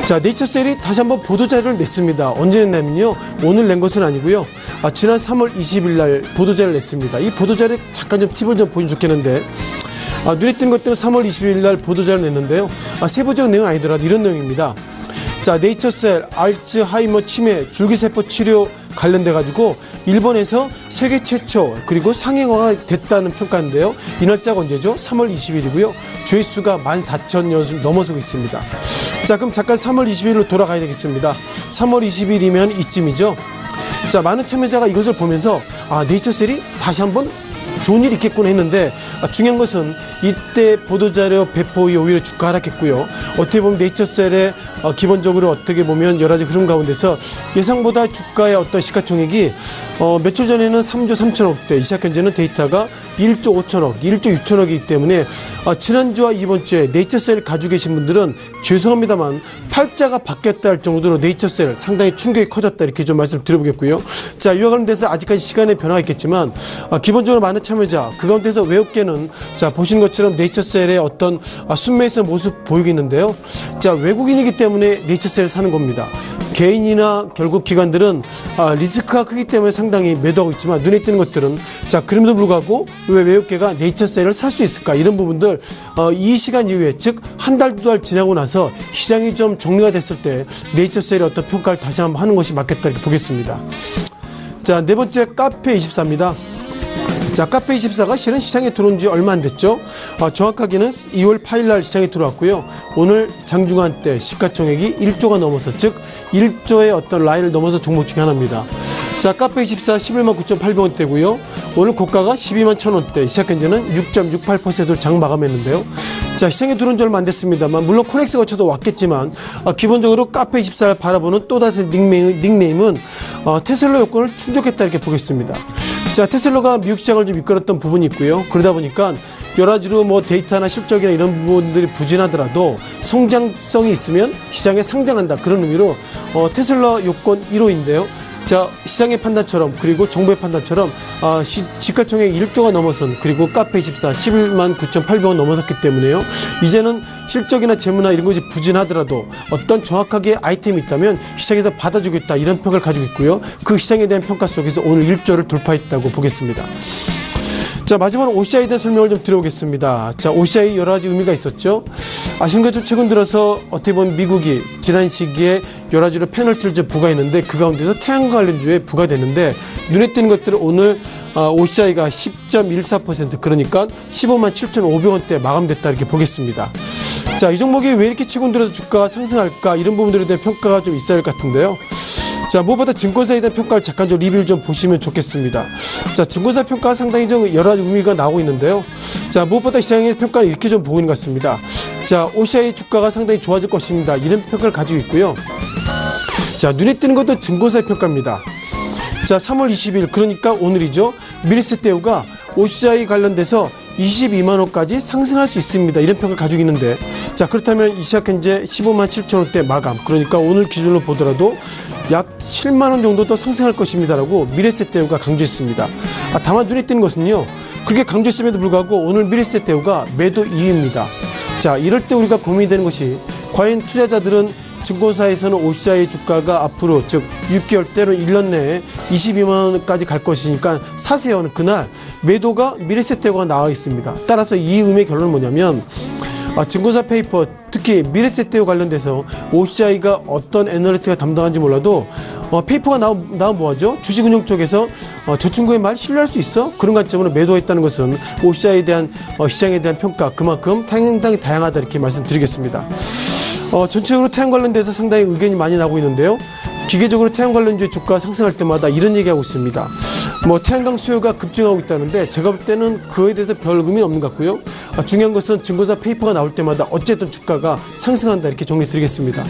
자, 네이처셀이 다시 한번 보도자료를 냈습니다. 언제 냈냐면요. 오늘 낸 것은 아니고요. 지난 3월 20일 날 보도자료를 냈습니다. 이 보도자료 잠깐 좀 팁을 좀 보여주면 좋겠는데 눈에 띄는 것들은 3월 20일 날 보도자료를 냈는데요. 세부적인 내용은 아니더라도 이런 내용입니다. 자, 네이처셀 알츠하이머 치매 줄기세포 치료 관련돼 가지고 일본에서 세계 최초 그리고 상용화가 됐다는 평가인데요. 이 날짜가 언제죠? 3월 20일이고요. 조회수가 14,000여 넘어서고 있습니다. 자, 그럼 잠깐 3월 20일로 돌아가야 되겠습니다. 3월 20일이면 이쯤이죠. 자, 많은 참여자가 이것을 보면서 네이처셀이 다시 한번 좋은 일이 있겠구나 했는데 중요한 것은 이때 보도자료 배포 이후 오히려 주가 하락했고요. 어떻게 보면 네이처셀의 기본적으로 어떻게 보면 여러 가지 흐름 가운데서 예상보다 주가의 어떤 시가총액이 며칠 전에는 3조 3천억대, 이 시각 현재는 데이터가 1조 5천억, 1조 6천억이기 때문에 지난주와 이번 주에 네이처셀 가지고 계신 분들은 죄송합니다만 팔자가 바뀌었다 할 정도로 네이처셀 상당히 충격이 커졌다 이렇게 좀 말씀드려보겠고요. 자, 이와 관련돼서 아직까지 시간의 변화가 있겠지만 기본적으로 많은 참여자 그 가운데서 외국계는 자 보시는 것처럼 네이처셀의 어떤 순매수 모습 보이고 있는데요. 자, 외국인이기 때문에 네이처셀을 사는 겁니다. 개인이나 결국 기관들은 리스크가 크기 때문에 상당히 매도하고 있지만 눈에 띄는 것들은 자 그럼에도 불구하고 왜 외국계가 네이처셀을 살 수 있을까 이런 부분들 이 시간 이후에 즉 한 달 두 달 지나고 나서 시장이 좀 정리가 됐을 때 네이처셀의 어떤 평가를 다시 한번 하는 것이 맞겠다 이렇게 보겠습니다. 자, 네 번째 카페24입니다. 자, 카페24가 실은 시장에 들어온 지 얼마 안 됐죠. 정확하게는 2월 8일 날 시장에 들어왔고요. 오늘 장중한 때 시가총액이 1조가 넘어서 즉 1조의 어떤 라인을 넘어서 종목 중에 하나입니다. 자, 카페24 11만 9,800원대고요. 오늘 고가가 12만 1,000원대, 시작 현재는 6.68%로 장 마감했는데요. 자, 시장에 들어온 지 얼마 안 됐습니다만 물론 코넥스 거쳐도 왔겠지만 기본적으로 카페24를 바라보는 또 다른 닉네임은 테슬라 요건을 충족했다 이렇게 보겠습니다. 자, 테슬라가 미국 시장을 좀 이끌었던 부분이 있고요. 그러다 보니까 여러 가지로 뭐 데이터나 실적이나 이런 부분들이 부진하더라도 성장성이 있으면 시장에 상장한다 그런 의미로 테슬라 요건 1호인데요. 자, 시장의 판단처럼 그리고 정부의 판단처럼 시가총액 1조가 넘어선 그리고 카페24 11만 9,800원 넘어섰기 때문에요. 이제는 실적이나 재무나 이런 것이 부진하더라도 어떤 정확하게 아이템이 있다면 시장에서 받아주겠다 이런 평가를 가지고 있고요. 그 시장에 대한 평가 속에서 오늘 1조를 돌파했다고 보겠습니다. 자, 마지막으로 OCI에 대한 설명을 좀 드려보겠습니다. 자, OCI 여러 가지 의미가 있었죠. 아시는 것처럼 최근 들어서 어떻게 보면 미국이 지난 시기에 여러 가지로 페널티를 좀 부과했는데 그 가운데서 태양광 관련주에 부과됐는데 눈에 띄는 것들은 오늘 OCI가 10.14% 그러니까 15만 7,500원대 마감됐다 이렇게 보겠습니다. 자, 이 종목이 왜 이렇게 최근 들어서 주가가 상승할까 이런 부분들에 대한 평가가 좀 있어야 할 것 같은데요. 자, 무엇보다 증권사에 대한 평가를 잠깐 좀 리뷰를 좀 보시면 좋겠습니다. 자, 증권사 평가가 상당히 좀 여러 가지 의미가 나오고 있는데요. 자, 무엇보다 시장의 평가를 이렇게 좀 보고 있는 것 같습니다. 자, OCI 주가가 상당히 좋아질 것입니다. 이런 평가를 가지고 있고요. 자, 눈에 띄는 것도 증권사의 평가입니다. 자, 3월 20일 그러니까 오늘이죠. 미래세대우가 OCI 관련돼서 22만원까지 상승할 수 있습니다. 이런 평가를 가지고 있는데 자, 그렇다면 이 시각 현재 15만 7천원대 마감 그러니까 오늘 기준으로 보더라도 약 7만원 정도 더 상승할 것입니다라고 미래세대우가 강조했습니다. 다만 눈에 띄는 것은요. 그렇게 강조했음에도 불구하고 오늘 미래세대우가 매도 이유입니다. 자, 이럴 때 우리가 고민이 되는 것이 과연 투자자들은 증권사에서는 OCI 주가가 앞으로 즉 6개월 때로 1년 내에 22만원까지 갈 것이니까 사세요는 그날 매도가 미래세대우가 나와 있습니다. 따라서 이 의미의 결론은 뭐냐면 증권사 페이퍼 특히 미래세대우 관련돼서 OCI가 어떤 애널리스트가 담당하는지 몰라도 페이퍼가 나오면 뭐하죠? 주식운용 쪽에서 저 친구의 말 신뢰할 수 있어? 그런 관점으로 매도했다는 것은 OCI에 대한 시장에 대한 평가 그만큼 상당히 다양하다 이렇게 말씀드리겠습니다. 전체적으로 태양 관련돼서 상당히 의견이 많이 나오고 있는데요. 기계적으로 태양 관련주의 주가가 상승할 때마다 이런 얘기하고 있습니다. 태양광 수요가 급증하고 있다는데 제가 볼 때는 그에 대해서 별 의미는 없는 것 같고요. 중요한 것은 증권사 페이퍼가 나올 때마다 어쨌든 주가가 상승한다 이렇게 정리 드리겠습니다.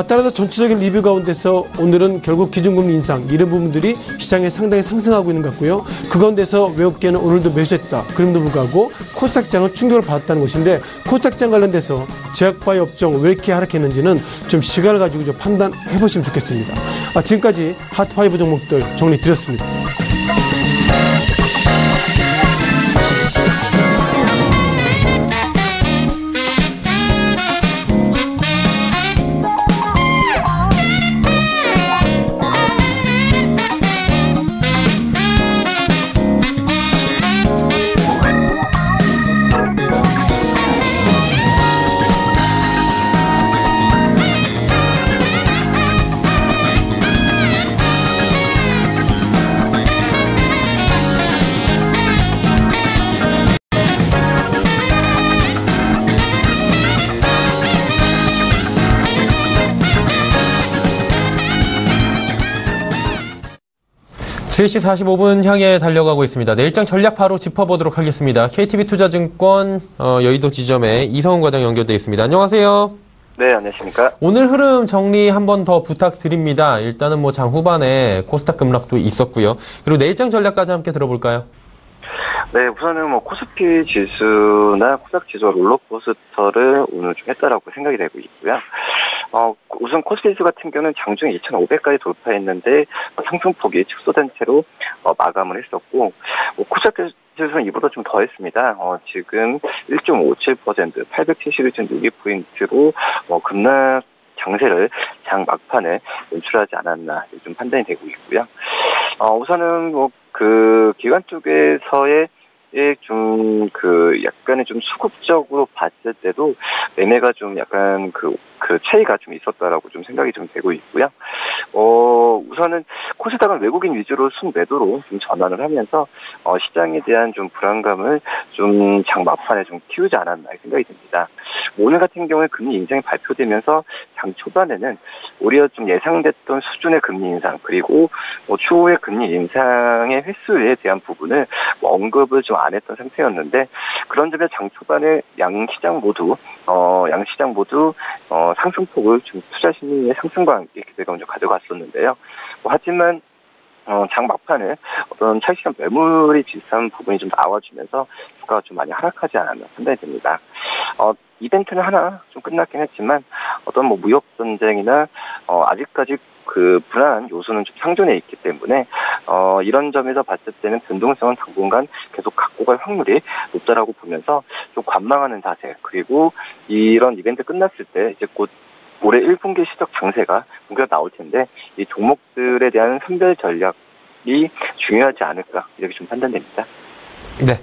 따라서 전체적인 리뷰 가운데서 오늘은 결국 기준금리 인상 이런 부분들이 시장에 상당히 상승하고 있는 것 같고요. 그 가운데서 외국계는 오늘도 매수했다. 그럼에도 불구하고 코스닥장은 충격을 받았다는 것인데 코스닥장 관련돼서 제약바이오 업종 왜 이렇게 하락했는지는 좀 시간을 가지고 좀 판단해 보시면 좋겠습니다. 지금까지 핫5 종목들 정리 드렸습니다. 3시 45분 향해 달려가고 있습니다. 내일장 전략 바로 짚어보도록 하겠습니다. KTB투자증권 여의도 지점에 이성훈 과장 연결돼 있습니다. 안녕하세요. 네, 안녕하십니까. 오늘 흐름 정리 한 번 더 부탁드립니다. 일단은 뭐 장 후반에 코스닥 급락도 있었고요. 그리고 내일장 전략까지 함께 들어볼까요? 네, 우선은 뭐 코스피 지수나 코스닥 지수가 롤러코스터를 오늘 좀 했다라고 생각이 되고 있고요. 우선 코스피 지수 같은 경우는 장중에 2,500까지 돌파했는데 상승폭이 축소된 채로 마감을 했었고, 코스닥 지수는 이보다 좀 더 했습니다. 지금 1.57%, 871.62포인트로 급락 장세를 장 막판에 연출하지 않았나 좀 판단이 되고 있고요. 우선은 기관 쪽에서의 약간의 좀 수급적으로 봤을 때도 매매가 좀 약간 차이가 좀 있었다라고 좀 생각이 좀 되고 있고요. 우선은 코스닥은 외국인 위주로 순매도로 좀 전환을 하면서 시장에 대한 좀 불안감을 좀 장 막판에 좀 키우지 않았나 생각이 듭니다. 오늘 같은 경우에 금리 인상이 발표되면서 장 초반에는 오히려 좀 예상됐던 수준의 금리 인상, 그리고 추후의 금리 인상의 횟수에 대한 부분을 언급을 좀 안 했던 상태였는데, 그런 점에 장 초반에 양시장 모두 상승폭을 좀 투자 심리의 상승과 함께 기대감을 좀 가져갔었는데요. 하지만 장 막판에 어떤 차익실현 매물이 비슷한 부분이 좀 나와주면서 주가가 좀 많이 하락하지 않았나 판단이 됩니다. 이벤트는 하나 좀 끝났긴 했지만 어떤 무역 전쟁이나 아직까지 불안한 요소는 좀 상존해 있기 때문에 이런 점에서 봤을 때는 변동성은 당분간 계속 갖고 갈 확률이 높다라고 보면서 좀 관망하는 자세, 그리고 이런 이벤트 끝났을 때 이제 곧 올해 1분기 시적 장세가 우리가 나올 텐데, 이 종목들에 대한 선별 전략이 중요하지 않을까 이렇게 좀 판단됩니다. 네.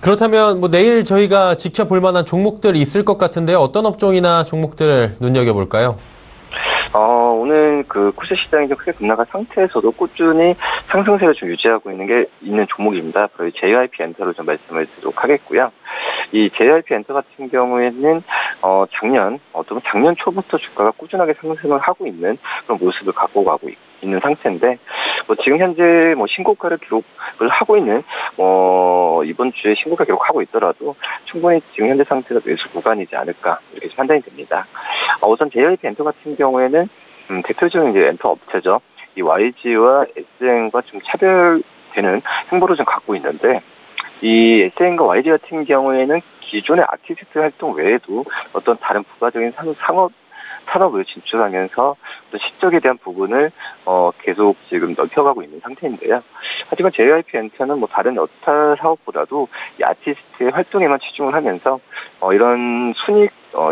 그렇다면 내일 저희가 지켜볼 만한 종목들이 있을 것 같은데요. 어떤 업종이나 종목들을 눈여겨볼까요? 오늘 코스 시장이 좀 크게 급락한 상태에서도 꾸준히 상승세를 좀 유지하고 있는 종목입니다. 바로 JYP 엔터를 좀 말씀을 드리도록 하겠고요. 이 JYP 엔터 같은 경우에는 작년 초부터 주가가 꾸준하게 상승을 하고 있는 그런 모습을 갖고 가고 있는 상태인데, 지금 현재 신고가를 기록을 하고 있는 이번 주에 신고가 기록하고 있더라도 충분히 지금 현재 상태가 매수 구간이지 않을까 이렇게 판단이 됩니다. 우선 JYP 엔터 같은 경우에는 대표적인 엔터 업체죠. 이 YG와 SN과 좀 차별되는 행보를 좀 갖고 있는데, 이 SN과 YG 같은 경우에는 기존의 아티스트 활동 외에도 어떤 다른 부가적인 산업을 진출하면서 또 실적에 대한 부분을 계속 지금 넓혀가고 있는 상태인데요. 하지만 JYP 엔터는 다른 여타 사업보다도 이 아티스트의 활동에만 치중을 하면서 이런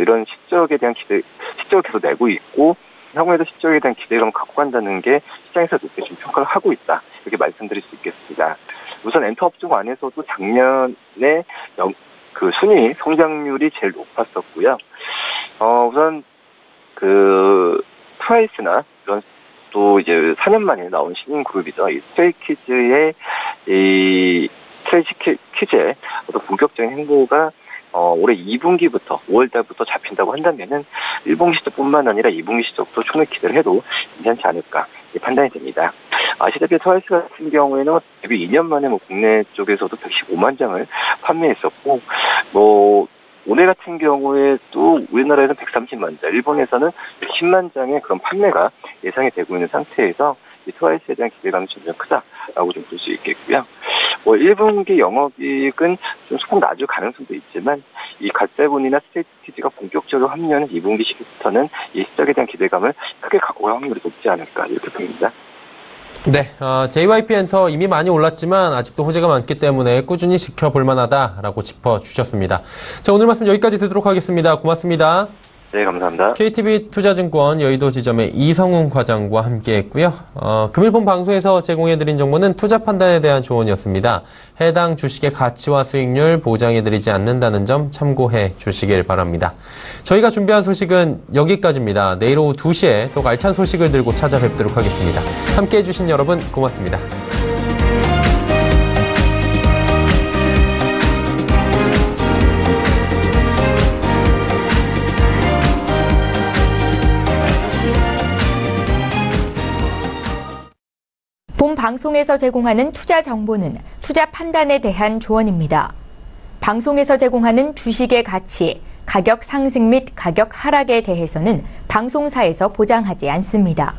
이런 실적에 대한 실적을 계속 내고 있고, 향후에도 실적에 대한 기대감을 갖고 간다는 게 시장에서 높게 좀 평가를 하고 있다, 이렇게 말씀드릴 수 있겠습니다. 우선 엔터 업종 안에서도 작년에 순위 성장률이 제일 높았었고요. 우선 트와이스나 이런 또 이제 4년 만에 나온 신인 그룹이죠. 이 스트레이키즈의 스트레이키즈의 어떤 본격적인 행보가 올해 2분기부터 5월달부터 잡힌다고 한다면은 1분기 시적뿐만 아니라 2분기 시적도 충분히 기대를 해도 괜찮지 않을까 판단이 됩니다. 아시다시피 트와이스 같은 경우에는 데뷔 2년 만에 국내 쪽에서도 115만 장을 판매했었고, 올해 같은 경우에도 우리나라에서는 130만 장, 일본에서는 10만 장의 그런 판매가 예상이 되고 있는 상태에서 이 트와이스에 대한 기대감이 점점 크다라고 좀 볼 수 있겠고요. 1분기 영업이익은 좀 소폭 낮을 가능성도 있지만, 이 갓세븐이나 스테이티지가 본격적으로 합류하는 2분기 시기부터는 이 시작에 대한 기대감을 크게 갖고 갈 확률이 높지 않을까 이렇게 보입니다. 네, JYP 엔터 이미 많이 올랐지만 아직도 호재가 많기 때문에 꾸준히 지켜볼 만하다라고 짚어주셨습니다. 자, 오늘 말씀 여기까지 듣도록 하겠습니다. 고맙습니다. 네, 감사합니다. KTB투자증권 여의도 지점의 이성훈 과장과 함께했고요. 금일 본 방송에서 제공해드린 정보는 투자 판단에 대한 조언이었습니다. 해당 주식의 가치와 수익률 보장해드리지 않는다는 점 참고해 주시길 바랍니다. 저희가 준비한 소식은 여기까지입니다. 내일 오후 2시에 또 알찬 소식을 들고 찾아뵙도록 하겠습니다. 함께해 주신 여러분 고맙습니다. 본 방송에서 제공하는 투자 정보는 투자 판단에 대한 조언입니다. 방송에서 제공하는 주식의 가치, 가격 상승 및 가격 하락에 대해서는 방송사에서 보장하지 않습니다.